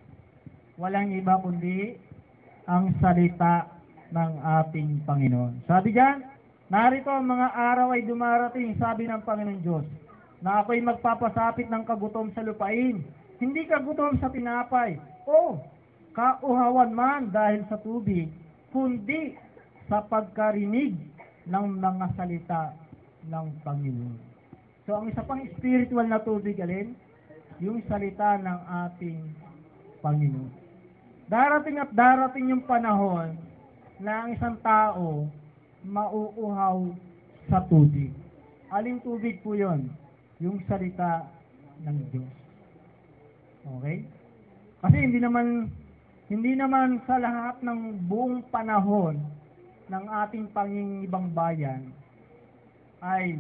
Walang iba kundi ang salita ng ating Panginoon. Sabi diyan, narito ang mga araw ay dumarating, sabi ng Panginoon Diyos, na ako'y magpapasapit ng kagutom sa lupain, hindi kagutom sa tinapay, o kauhawan man dahil sa tubig, kundi sa pagkarinig ng mga salita ng Panginoon. So, ang isa pang spiritual na tubig, alin? Yung salita ng ating Panginoon. Darating at darating yung panahon na ang isang tao mauuhaw sa tubig. Aling tubig po yon? Yung salita ng Diyos. Okay? Kasi hindi naman sa lahat ng buong panahon ng ating pangingibang bayan ay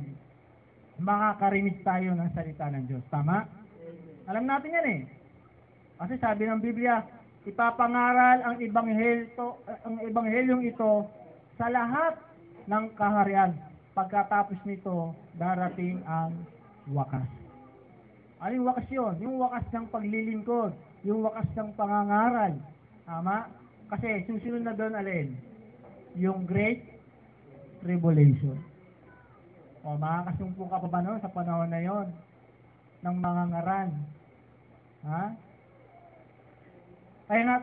makakarinig tayo ng salita ng Diyos. Tama? Alam natin yan eh. Kasi sabi ng Biblia, ipapangaral ang ebanghelyong ito sa lahat ng kaharian. Pagkatapos nito, darating ang wakas. Ano yung wakas yun? Yung wakas ng paglilingkod, yung wakas ng pangangaral. Tama? Kasi susunod na doon alin? Yung Great Tribulation. O makakasumpo ka pa ba no, sa panahon na yon ng mga ngaran? Ha? Kaya nga,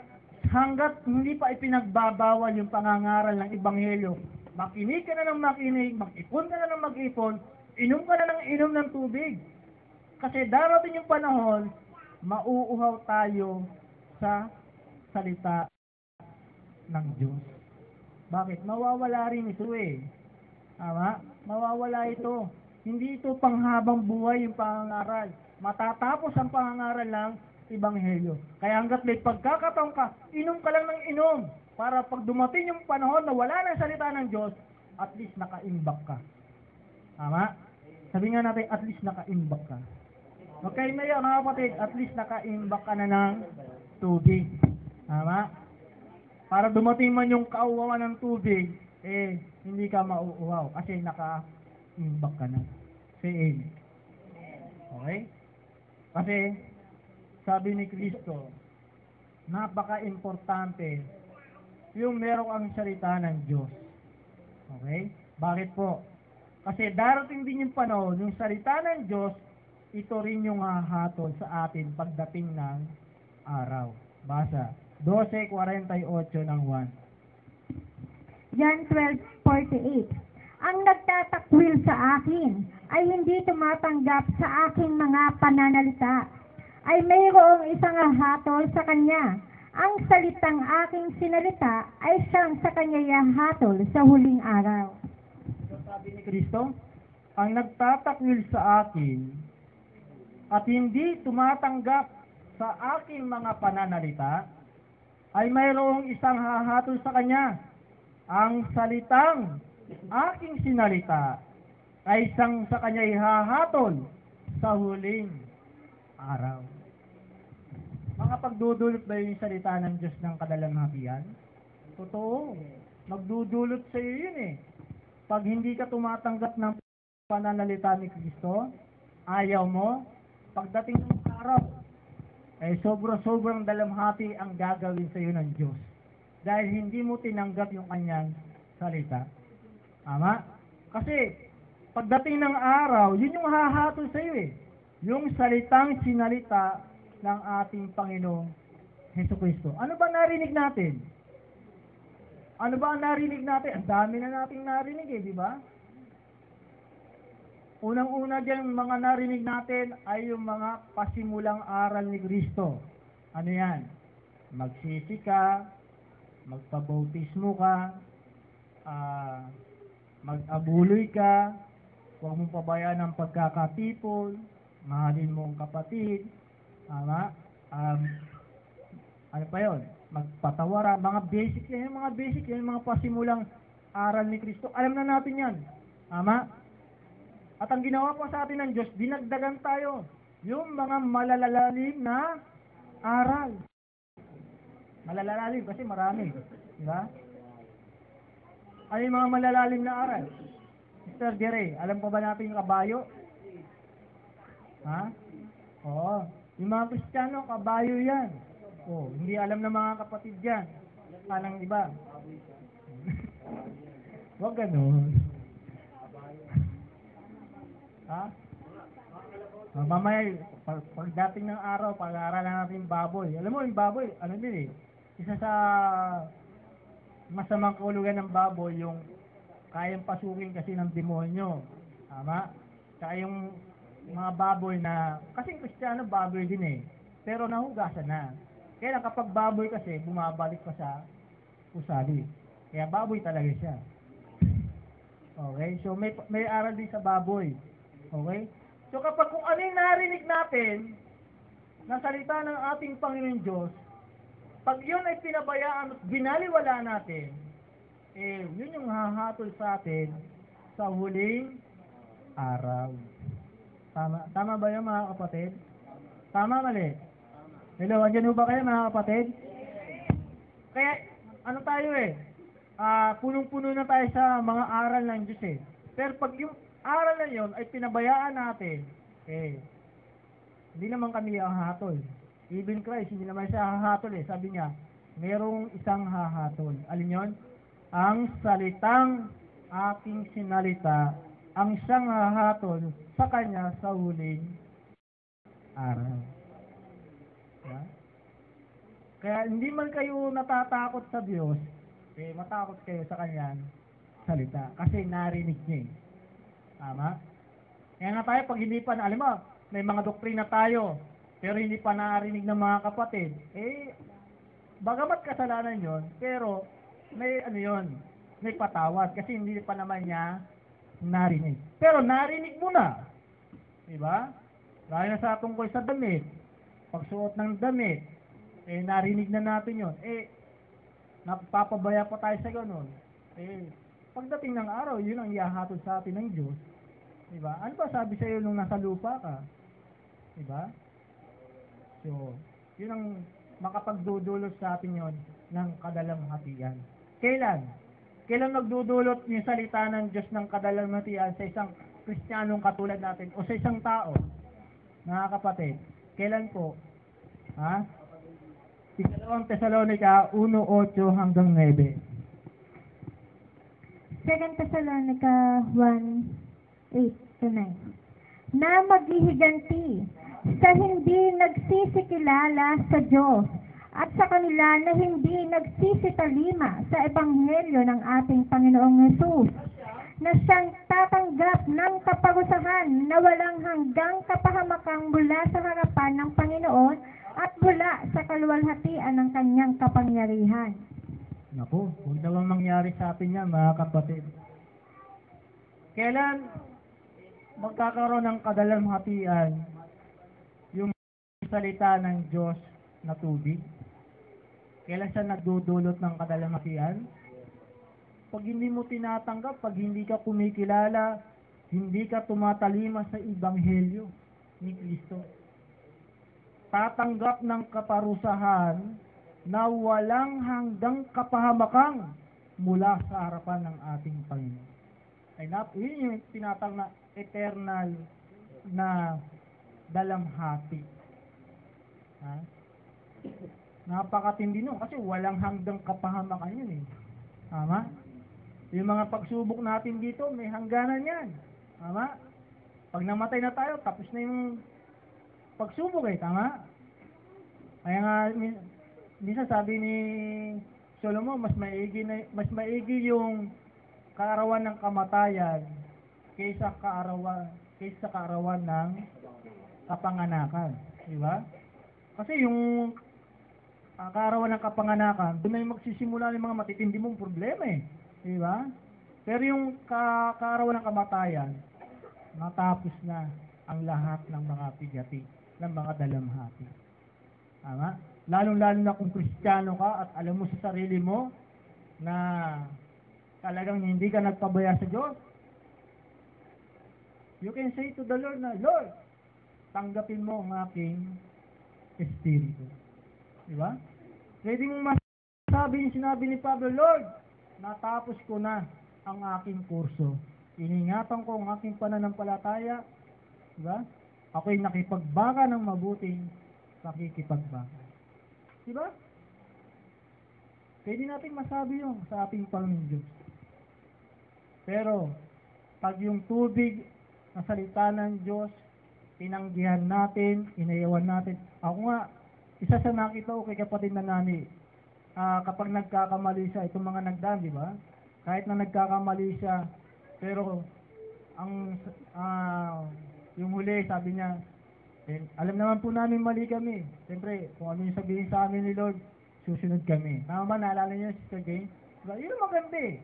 hanggat hindi pa ipinagbabawal yung pangangaral ng Ebanghelyo, makinig ka na ng makinig, mag-ipon ka na ng mag-ipon, inom ka na ng inom ng tubig. Kasi darating yung panahon, mauuhaw tayo sa salita ng Diyos. Bakit? Mawawala rin ito eh. Tama? Mawawala ito. Hindi ito panghabang buhay yung pangangaral. Matatapos ang pangangaral ng Ebanghelyo. Kaya hanggat may pagkakataon ka, inom ka lang ng inom. Para pag dumating yung panahon na wala ng salita ng Diyos, at least nakaimbak ka. Tama? Sabi nga natin, at least nakaimbak ka. Okay na yan mga kapatid, at least nakaimbak ka na ng tubig. Tama? Para dumating man yung kauwawan ng tubig, hindi ka mauuhaw kasi nakaimbak ka na. Say amen. Okay? Kasi, sabi ni Kristo, napaka-importante yung merong ang salita ng Diyos. Okay? Bakit po? Kasi darating din yung panahon, yung salita ng Diyos, ito rin yung hahatol sa atin pagdating ng araw. Basa, 12:48 ng 1. John 12:48. Ang nagtatakwil sa akin ay hindi tumatanggap sa aking mga pananalita, ay mayroong isang hahatol sa kanya. Ang salitang aking sinalita ay siyang sa kanya hahatol sa huling araw. So, sabi ni Kristo, ang nagtatakwil sa akin at hindi tumatanggap sa aking mga pananalita, ay mayroong isang hahatol sa kanya. Ang salitang aking sinalita ay isang sa kanya hahatol sa huling araw. Mga pagdudulot ba yung salita ng Diyos ng kadalamhatian? Totoo. Magdudulot sa iyo yun eh. Pag hindi ka tumatanggap ng pananalita ni Kristo, ayaw mo, pagdating ng araw, sobrang dalamhati ang gagawin sa iyo ng Diyos. Dahil hindi mo tinanggap yung kanyang salita. Tama? Kasi, pagdating ng araw, yun yung hahatol sa iyo eh. Yung salitang sinalita ng ating Panginoong Hesukristo. Ano ba narinig natin? Ano ba ang narinig natin? Ang dami na nating narinig eh, di ba? Unang-una dyan, mga narinig natin ay yung mga pasimulang aral ni Kristo. Ano yan? Magsisi ka, magpabautismo ka, mag-abuloy ka, huwag mong pabayaan ang pagkakatipon, mahalin mo ang kapatid, tama? Ano pa yun? Magpatawara, mga basic yan, yung mga pasimulang aral ni Kristo. Alam na natin yan. Tama? At ang ginawa po sa atin ng Diyos, dinagdagan tayo. Yung mga malalalim na aral. Malalalim kasi marami. Diba? Ano yung mga malalalim na aral? Mr. Jerry, alam pa ba natin yung kabayo? Ha? Oo. Yung mga Kristiyano, kabayo yan. Oh, hindi alam ng mga kapatid yan. Anong iba? Huwag ganun. Ha? Mamaya, pagdating ng araw, pag-aaralan natin yung baboy. Alam mo, yung baboy, ano din eh, isa sa masamang kahulugan ng baboy, yung kayang pasukin kasi ng demonyo. Tama? Kaya yung mga baboy na, kasi Kristiyano, baboy din eh. Pero nahugasan na. Kaya lang kapag baboy kasi, bumabalik pa sa usali. Kaya baboy talaga siya. Okay? So, may aral din sa baboy. Okay? So, kapag kung ano yung narinig natin na salita ng ating Panginoon Diyos, pag yun ay pinabayaan at binaliwala natin, yun yung hahatol sa atin sa huling araw. Tama ba yun, mga kapatid? Tama, mali? Hello, andyan ba kayo, mga kapatid? Kaya, ano tayo punong-puno na tayo sa mga aral ng Diyos eh. Pero pag yung aral na yun ay pinabayaan natin, hindi naman kami hahatol. Even Christ, hindi naman siya hahatol eh. Sabi niya, merong isang hahatol. Alin yun? Ang salitang ating sinalita, ang siyang hahatol sa kanya sa huling araw. Yeah? Kaya hindi man kayo natatakot sa Diyos, matakot kayo sa kanyang salita. Kasi narinig niya eh. Tama? Kaya nga tayo, pag hindi pa, alam mo, may mga doktrina tayo, pero hindi pa narinig ng mga kapatid, bagamat kasalanan yon, pero may may patawad, kasi hindi pa naman niya narinig. Pero narinig mo na. Diba? Gaya na sa tungkol sa damit, pagsuot ng damit, narinig na natin yon. Napapabaya pa tayo sa ganun. Pagdating ng araw, yun ang ihahatod sa atin ng Diyos. Diba? Ano ba sabi sa iyo nung nasa lupa ka? Diba? So, yun ang makapagdudulot sa atin yon ng kadalamhatian. Kailan? Kailan magdudulot yung salita ng Diyos ng kadalamhatian sa isang Kristiyanong katulad natin o sa isang tao? Mga kapatid, kailan po? Ha? 2 Tesalonica 1:8 hanggang 9. 2 Thessalonica 1:8-9. Na maghihiganti sa hindi nagsisikilala sa Diyos at sa kanila na hindi nagsisitalima sa Ebanghelyo ng ating Panginoong Hesus, na siyang tatanggap ng kaparusahan na walang hanggang kapahamakang mula sa harapan ng Panginoon at mula sa kaluwalhatian ng kanyang kapangyarihan. Naku, huwag naman mangyari sa atin yan, mga kapatid. Kailan magkakaroon ng kadalamhatian yung salita ng Diyos na tubig? Kailan siya nagdudulot ng kadalamhatian? Pag hindi mo tinatanggap, pag hindi ka kumikilala, hindi ka tumatalima sa Ebanghelyo ni Kristo. Tatanggap ng kaparusahan na walang hanggang kapahamakang mula sa harapan ng ating Panginoon. Yun yung tinatawag na eternal na dalamhati. Ha? Napakatindi nun kasi walang hanggang kapahamakan yun eh. Tama? Yung mga pagsubok natin dito, may hangganan yan. Tama? Pag namatay na tayo, tapos na yung pagsubok eh. Tama? Kaya nga, minsan sabi ni Solomon, mas maigi yung kaarawan ng kamatayan kaysa kaarawan ng kapanganakan. Di ba? Kasi yung kaarawan ng kapanganakan, doon na magsisimula ng mga matitindi mong problema eh. Di ba? Pero yung kaarawan ng kamatayan, matapos na ang lahat ng mga pigati, ng mga dalamhati. Tama? Lalong-lalo na kung Kristiyano ka at alam mo sa sarili mo na Talagang hindi ka nagpabaya sa Diyos. You can say to the Lord na, Lord, tanggapin mo ang aking espiritu. Diba? Pwede mong masabi yung sinabi ni Pablo, Lord, natapos ko na ang aking kurso. Iningatan ko ang aking pananampalataya. Diba? Ako'y nakipagbaka ng mabuting pakikipagbaka. Diba? Pwede natin masabi yun sa ating Panginoon Diyos. Pero, pag yung tubig na salita ng Diyos, tinanggihan natin, inayawan natin. Ako nga, isa sa nakita ko kay kapatid na nani, kapag nagkakamali siya, itong mga nagdaan, di ba? Kahit na nagkakamali siya, pero yung huli, sabi niya, alam naman po namin mali kami. Siyempre, kung ano yung sabihin sa amin ni Lord, susunod kami. Tama ba? Naalala niyo, Sister Jane? Diba? Yun ang maganda eh.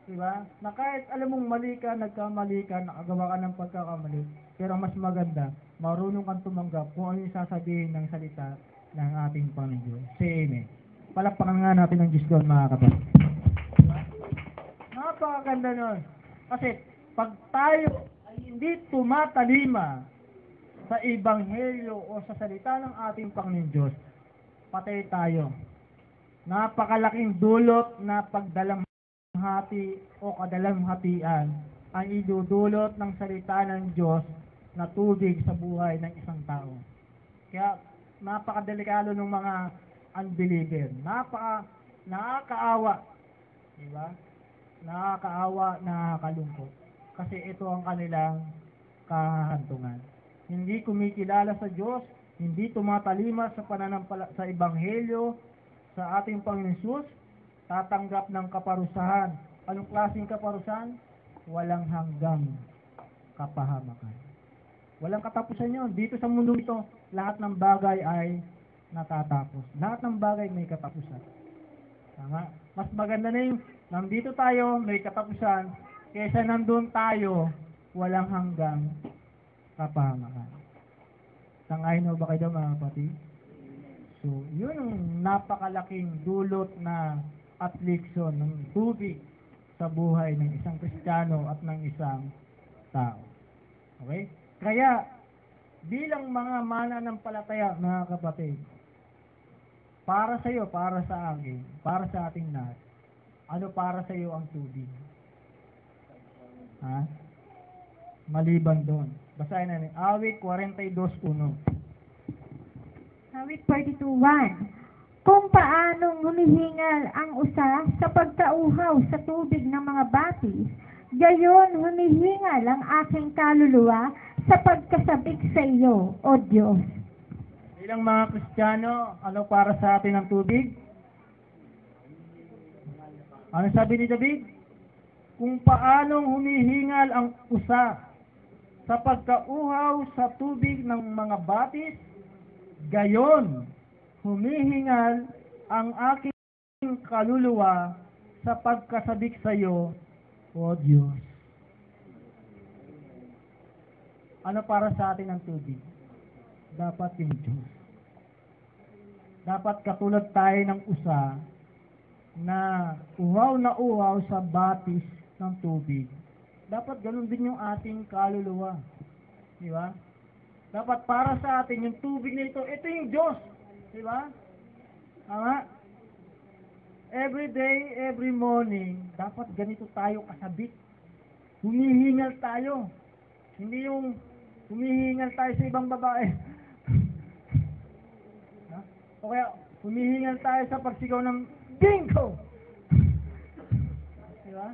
Diba? Na kahit alam mong mali ka, nagkamali ka, nakagawa ka ng pagkakamali, pero mas maganda, marunong kang tumanggap kung ano yung sasabihin ng salita ng ating Panginoon. Say amen. Palakpakan nga natin ang Diyos doon, mga kapatid. Napakaganda nun. Kasi, pag tayo ay hindi tumatalima sa Ebanghelyo o sa salita ng ating Panginoon Diyos, patay tayo. Napakalaking dulot na pagdalamhati o kadalamhatian ang idudulot ng salita ng Diyos na tubig sa buhay ng isang tao. Kaya napakadelikado ng mga unbeliever. Nakakaawa. Diba? Nakakaawa, nakakalungkot. Kasi ito ang kanilang kahantungan. Hindi kumikilala sa Diyos, hindi tumatalima sa Ebanghelyo, sa ating Panginoon Jesus, tatanggap ng kaparusahan. Anong klaseng kaparusahan? Walang hanggang kapahamakan. Walang katapusan yun. Dito sa mundo ito, lahat ng bagay ay natatapos. Lahat ng bagay may katapusan. Tama? Mas maganda na yung nandito tayo, may katapusan, kaysa nandun tayo, walang hanggang kapahamakan. Sangayon mo ba kayo mga kapatid? So, yun ang napakalaking dulot na affliction ng tubig sa buhay ng isang Kristiyano at ng isang tao. Okay? Kaya, bilang mga mananampalataya, mga kapatid, para sa iyo, para sa akin, para sa ating lahat, ano para sa iyo ang tubig? Ha? Maliban doon. Basahin natin. Awit 42:1. Awit 42:1. Kung paanong humihingal ang usa sa pagkauhaw sa tubig ng mga batis, gayon humihingal ang aking kaluluwa sa pagkasabik sa iyo, O Diyos. Bilang mga Kristiyano, ano para sa atin ang tubig? Ano sabi ni David? Kung paanong humihingal ang usa sa pagkauhaw sa tubig ng mga batis, gayon humihingal ang aking kaluluwa sa pagkasabik sa iyo, O Diyos. Ano para sa atin ang tubig? Dapat yung Diyos. Dapat katulad tayo ng usa na uhaw sa batis ng tubig. Dapat ganun din yung ating kaluluwa. Di ba? Dapat para sa atin yung tubig na ito yung Diyos. Di ba? Tama? Every day, every morning, dapat ganito tayo kasabik. Humihingal tayo. Hindi yung humihingal tayo sa ibang babae. O kaya, humihingal tayo sa pagsigaw ng bingo! Di ba?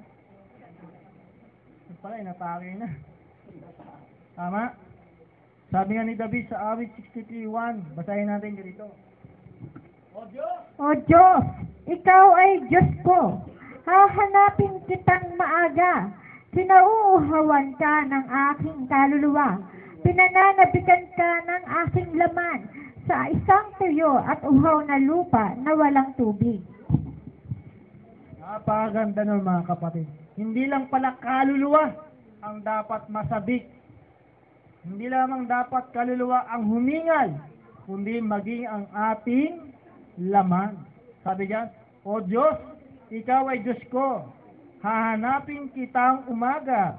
Ito pala, inatake na. Tama? Sabi nga ni David sa awit 63:1, basahin natin dito. O Diyos! O Diyos, ikaw ay Diyos ko. Hahanapin kitang maaga. Kinauuhawan ka ng aking kaluluwa. Pinananabikan ka ng aking laman sa isang tuyo at uhaw na lupa na walang tubig. Napakaganda nun mga kapatid. Hindi lang pala kaluluwa ang dapat masabik. Hindi lamang dapat kaluluwa ang humingal, kundi maging ang ating laman. Sabi diyan, O Diyos, ikaw ay Diyos ko. hahanapin kitang umaga.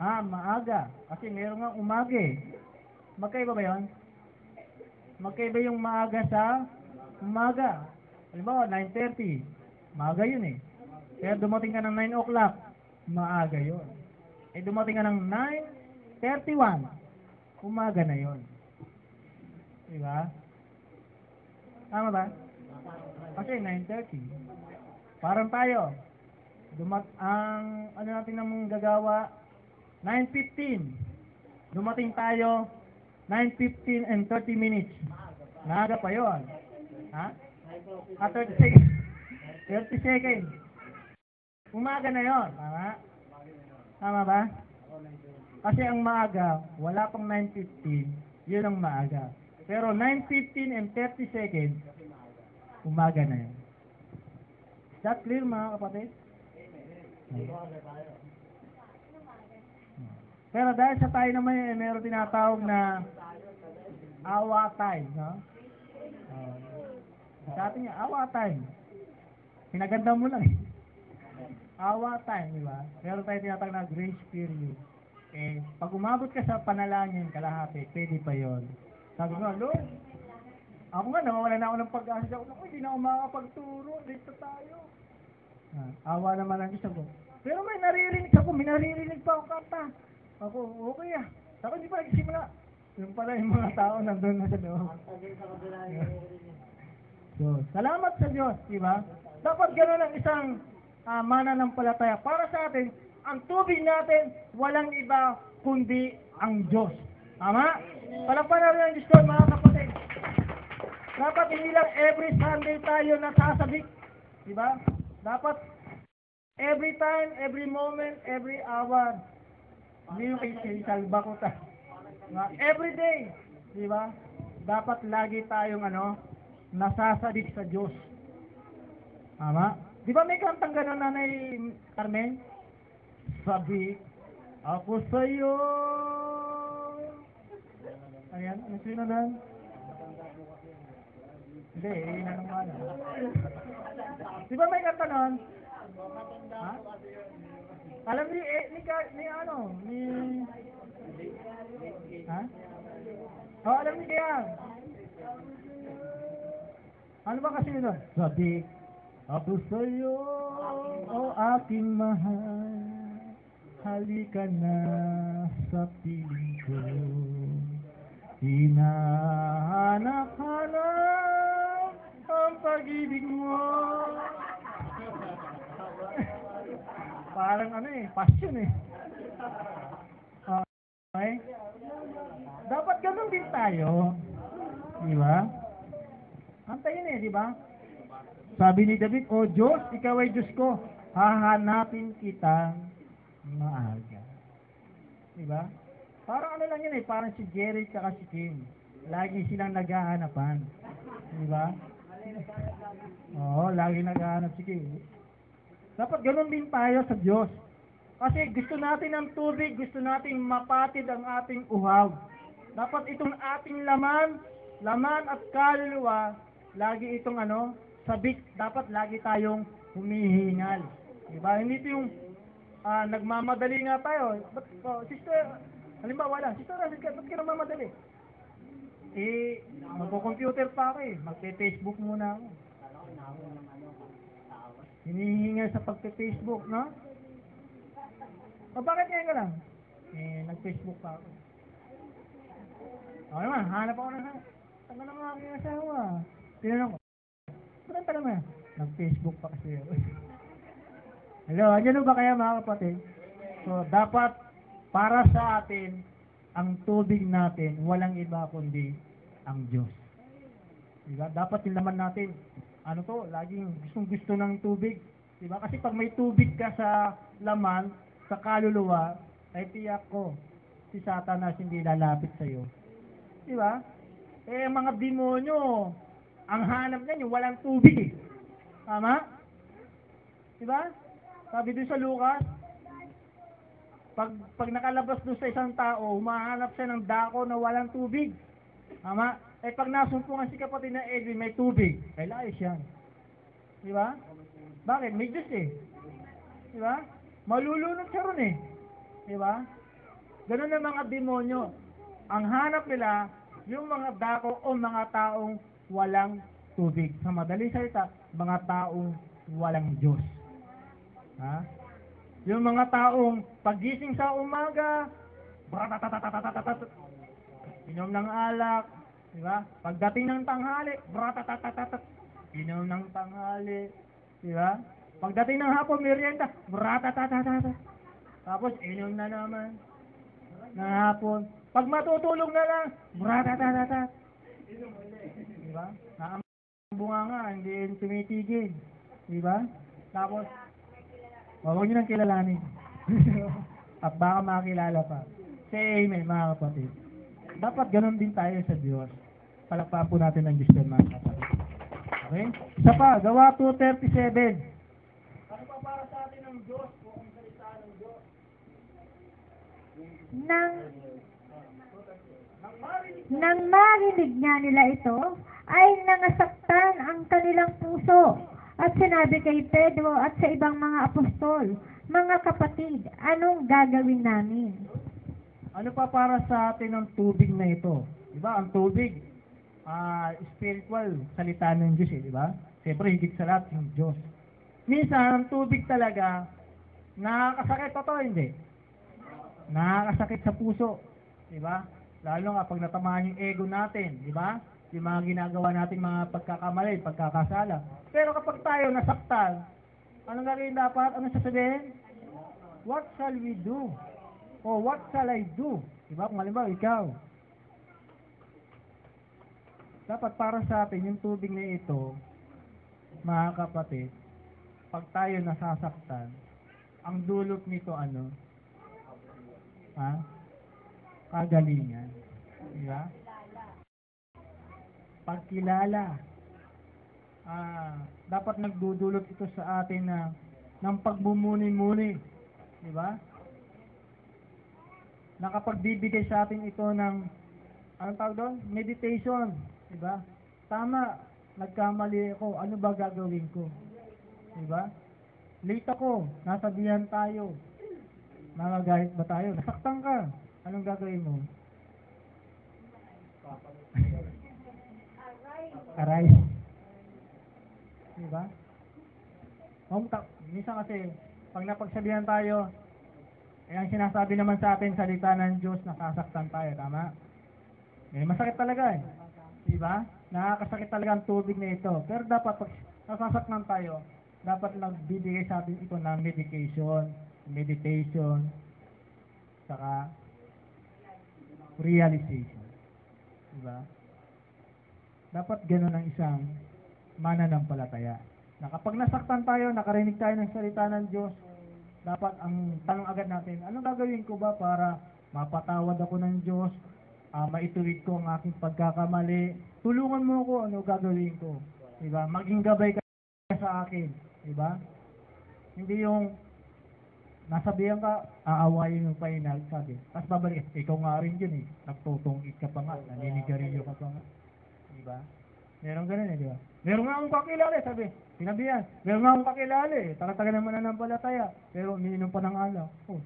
Maaga. Kasi meron nga umaga eh. Magkaiba ba yun? Magkaiba yung maaga sa umaga. Halimbawa, 9:30. Maaga yun eh. Kaya dumating ka ng 9 o'clock, maaga yun. Eh dumating ka ng 9:31, umaga na yun. Diba? Tama ba? Kasi 9:30. Parang tayo. Ang ano natin namang gagawa, 9:15. Dumating tayo, 9:15 and 30 minutes. Maaga pa yun. Ha? 30 seconds. 30 seconds. Umaga na yun. Tama? Tama ba? Kasi ang maaga, wala pang 9:15, yun ang maaga. Pero 9:15 and 30 seconds, umaga na yun. Is that clear mga kapatid? Pero dahil sa tayo naman meron tinatawag na awa time, no? Sa atin niya, awa time. Pinaganda mo lang eh. Awa time, di ba? Meron tayo tinatawag na grace period. Eh, pag umabot ka sa panalangin, kalahati, pwede pa yon. Sabi ko, Lord, ako nga, nawawala na ako ng pag-asa. Ako, hindi na ako makakapagturo. Dito tayo. Awa naman ang isa ko. Pero may naririnig pa ako kanta. Ako, okay ah. Ako hindi pa nagsimula. Yung pala yung mga tao nandun na sa loob. So, salamat sa Diyos, di ba? Dapat gano'n ang isang mananampalataya. Para sa atin, ang tubig natin, walang iba kundi ang Diyos. Tama? Palakpan na rin ang Diyos ko, mga kapatid. Dapat hindi lang every Sunday tayo nasasabik. Di ba? Dapat every time, every moment, every hour. Hindi yung salba ko tayo. Every day. Di ba? Dapat lagi tayong nasasadik sa Diyos. Tama? Di ba may kantang gano'n, Nanay Carmen? Sabi ako sa'yo. Ayan, ano sino na? Hindi, inanong nga na. Di ba may kanta nun? Ha? Alam ni ha? Alam ni kaya. Ano ba kasi nun? Sabi ako sa'yo, aking mahal, halika na sa piling ko. Hinahanap-hanap ang pag-ibig mo. Parang passion eh. Okay? Dapat ganun din tayo. Di ba? Antayin eh, di ba? Sabi ni David, O Diyos, ikaw ay Diyos ko, hahanapin kitang maaga. Di ba? Parang lang yun eh, parang si Jerry at si Kim. Lagi silang naghahanapan. Di ba? Oo, lagi naghahanap si Kim. Dapat ganun din tayo sa Diyos. Kasi gusto natin ng tubig, gusto natin mapatid ang ating uhaw. Dapat itong ating laman at kaluluwa, lagi itong sabik, dapat lagi tayong humihingal. Diba? Hindi ito yung nagmamadali nga tayo. Sister, halimbawa lang, Sister, ba't ka nagmamadali? Magko-computer pa ako eh. Magpe-Facebook muna ako. Hinihingal sa pagpe-Facebook, no? O bakit ngayon ka lang? Nag-Facebook pa ako. Okay naman, hanap ako ng taga ng aking asawa. Tinanong ko, ba't taga mo yan? Nag-Facebook pa kasi ako. Hello, andyan ba kaya mga kapatid? So, dapat para sa atin, ang tubig natin, walang iba kundi ang Diyos. Diba? Dapat yung laman natin, laging gustong-gusto ng tubig. Diba? Kasi pag may tubig ka sa laman, sa kaluluwa, ay tiyak ko, si Satanas hindi lalapit sa iyo. Diba? Mga demonyo, ang hanap niyan yung walang tubig. Tama? Diba? Sabi doon sa Lucas, pag nakalabas doon sa isang tao, humahanap siya ng dako na walang tubig. Tama? Pag nasumpungan si kapatid na Edwin, may tubig. Layas yan. Diba? Bakit? May Diyos eh. Di ba? Malulunod siya ron eh. Di ba? Ganun ang mga demonyo. Ang hanap nila, yung mga dako o mga taong walang tubig. Sa madaling salita, mga taong walang Diyos. Ha? Yung mga taong pagising sa umaga, bratatatatatatat, inom ng alak, di ba? Pagdating ng tanghali, bratatatatatatat, inom ng tanghali, di ba? Pagdating ng hapon, merienda, bratatatatatatat, tapos inom na naman ng hapon. Pag matutulog na lang, bratatatatatatat, di ba? Na ang bunga nga, hindi tumitigil, di ba? Tapos, huwag nyo nang kilalanin. At baka makakilala pa. Say amen, mga kapatid. Dapat ganun din tayo sa Diyos. Palakpakan po natin ang Diyos din, mga kapatid. Okay? Isa pa, Gawa 2:37. Ano pa para sa atin ang Diyos o ang salita ng Diyos? Nang marinig nga nila ito, ay nangasaktan ang kanilang puso. At sinabi kay Pedro at sa ibang mga apostol, mga kapatid, anong gagawin namin? Ano pa para sa atin ang tubig na ito? Diba? Ang tubig, spiritual, salita ng Diyos eh, diba? Siyempre, higit sa lahat yung Diyos. Minsan, ang tubig talaga, nakakasakit pa to, hindi? Nakakasakit sa puso, diba? Lalo nga pag natamaan yung ego natin, diba? Yung mga ginagawa natin mga pagkakamali, pagkakasala. Pero kapag tayo nasaktan, anong gagawin dapat? Anong sasabihin? What shall we do? O what shall I do? Diba? Kung halimbawa, ikaw. Dapat para sa atin, yung tubig na ito, mga kapatid, pag tayo nasasaktan, ang dulot nito ano? Ha? Kagalingan. Diba? Pagkilala. Dapat nagdudulot ito sa atin na ng pagbumuni-muni. Di ba? Nakapagbibigay sa atin ito ng anong tawag doon? Meditation. Di ba? Tama, nagkamali ako. Ano ba gagawin ko? Di ba? Late ako, nasabihan tayo. Namagalit ba tayo? Nasaktan ka. Anong gagawin mo? Aray. Diba? Minsan kasi, pag napagsabihan tayo, ang sinasabi naman sa atin, salita ng Diyos, nasasaktan tayo, tama? Masakit talaga eh. Diba? Nakakasakit talaga ang tubig na ito. Pero dapat, pag nasasaktan tayo, dapat nagbibigay sa atin ito ng meditation, saka realization. Diba? Dapat gano'n ang isang mananampalataya. Na kapag nasaktan tayo, nakarinig tayo ng salita ng Diyos, dapat ang tanong agad natin, anong gagawin ko ba para mapatawad ako ng Diyos, maituwid ko ang aking pagkakamali, tulungan mo ako, ano gagawin ko? Diba? Maging gabay ka sa akin. Diba? Hindi yung nasabihan ka, aawayin mo pa yung nagsabi. Tapos babalik, ikaw nga rin yun eh. Nagtutungit ka pa nga, naninigarilyo ka pa nga. Diba? Meron ganun eh, di ba? Meron nga akong kakilala, sabi. Sinabihan, meron nga akong kakilala eh. Tagal naman nananampalataya. Pero umiinom pa ng alak. Oh.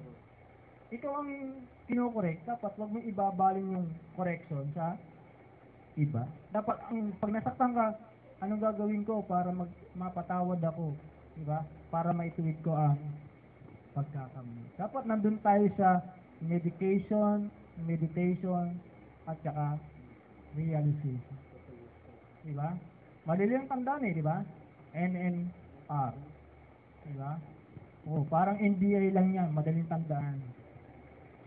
Ikaw ang kinokorek. Dapat wag mo ibabalin yung correction sa iba. Dapat, pag nasaktan ka, anong gagawin ko para mapatawad ako? Diba? Para maituwid ko ang pagkakamali. Dapat nandun tayo sa meditation, at saka realization. Diba? Madali ang tandaan eh, diba? NNR. Diba? Oh, parang NBA lang yan, madaling tandaan.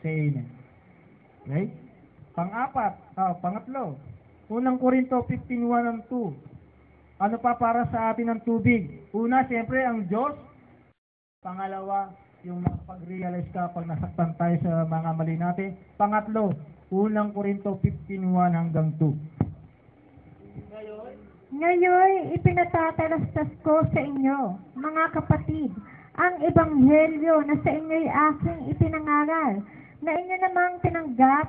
Say amen. Okay? Pangatlo. Unang Korinto 15:1-2. Ano pa para sa atin ang tubig? Una, siyempre, ang Diyos. Pangalawa, yung makapag-realize ka pag nasaktan tayo sa mga mali natin. Pangatlo, unang Korinto 15:1-2. Ngayon, ipinatatalastas ko sa inyo, mga kapatid, ang ebanghelyo na sa inyo'y aking ipinangaral, na inyo namang tinanggap,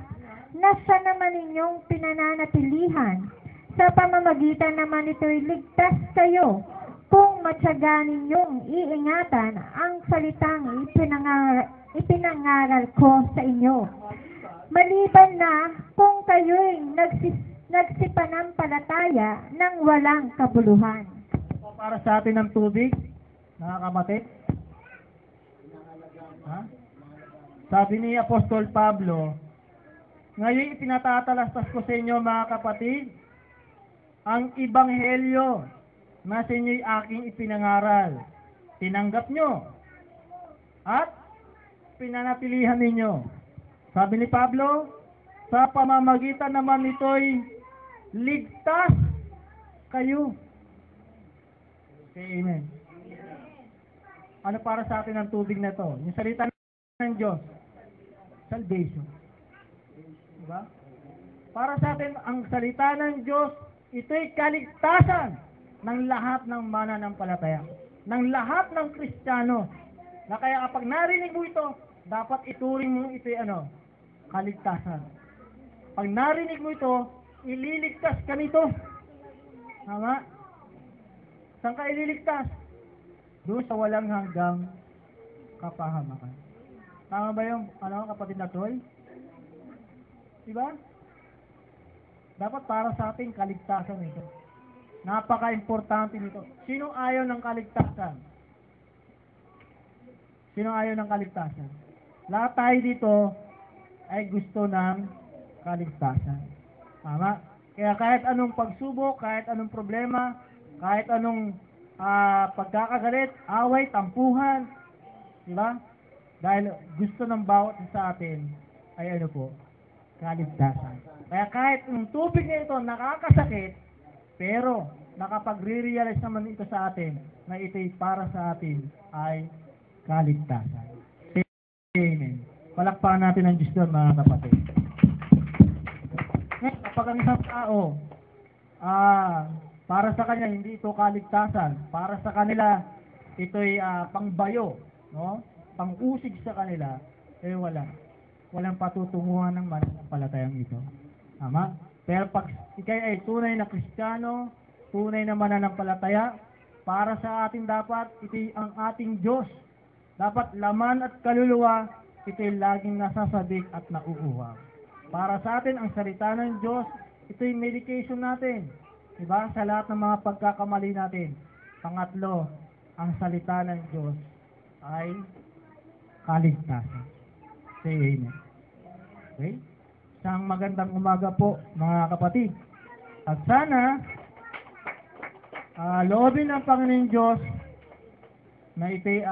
na sa naman inyong pinananatilihan. Sa pamamagitan naman ito'y ligtas kayo, kung matyaga ninyong iingatan ang salitang ipinangaral ko sa inyo. Maliban na kung kayo'y nagsipanampalataya ng walang kabuluhan. Para sa atin ng tubig, mga kapatid. Ha? Sabi ni Apostol Pablo, ngayon itinatatalastas ko sa inyo mga kapatid, ang ibanghelyo na sa inyo'y aking ipinangaral. Tinanggap nyo at pinanatilihan ninyo. Sabi ni Pablo, sa pamamagitan naman nito'y ligtas kayo. Okay, amen. Ano para sa atin ang tubig na to? Yung salita ng Diyos. Salvation. Diba? Para sa atin, ang salita ng Diyos, ito'y kaligtasan ng lahat ng mananampalataya. Ng lahat ng Kristiyano. Na kaya kapag narinig mo ito, dapat ituring mo ito'y kaligtasan. Pag narinig mo ito, ililigtas ka nito. Tama? Saan ka ililigtas? Doon sa walang hanggang kapahamakan. Tama ba yung kapatid na Troy? Diba? Dapat para sa ating kaligtasan ito. Napaka-importante nito. Sino ayaw ng kaligtasan? Sino ayaw ng kaligtasan? Lahat tayo dito ay gusto ng kaligtasan. Tama? Kaya kahit anong pagsubok, kahit anong problema, kahit anong pagkakagalit, away, tampuhan, diba? Dahil gusto ng bawat sa atin ay kaligtasan. Kaya kahit yung tubig na ito nakakasakit, pero nakapagre-realize naman ito sa atin na ito'y para sa atin ay kaligtasan. Amen. Palakpakan natin ang Diyos doon, mga kapatid. Ngayon, kapag ang isang tao, para sa kanya, hindi ito kaligtasan. Para sa kanila, ito'y pangbayo, no? Pang-usig sa kanila, wala. Walang patutunguhan ng mananampalatayang ito. Tama? Pero pag ikay ay tunay na Kristiyano, tunay na mananampalataya, para sa atin dapat, ito'y ang ating Diyos. Dapat laman at kaluluwa, ito'y laging nasasabik at nauuhaw. Para sa atin, ang salita ng Diyos, ito'y medication natin. Diba? Sa lahat ng mga pagkakamali natin. Pangatlo, ang salita ng Diyos ay kaligtasan. Say amen. Okay? Isang magandang umaga po, mga kapatid. At sana, loobin ng Panginoon Diyos na ito'y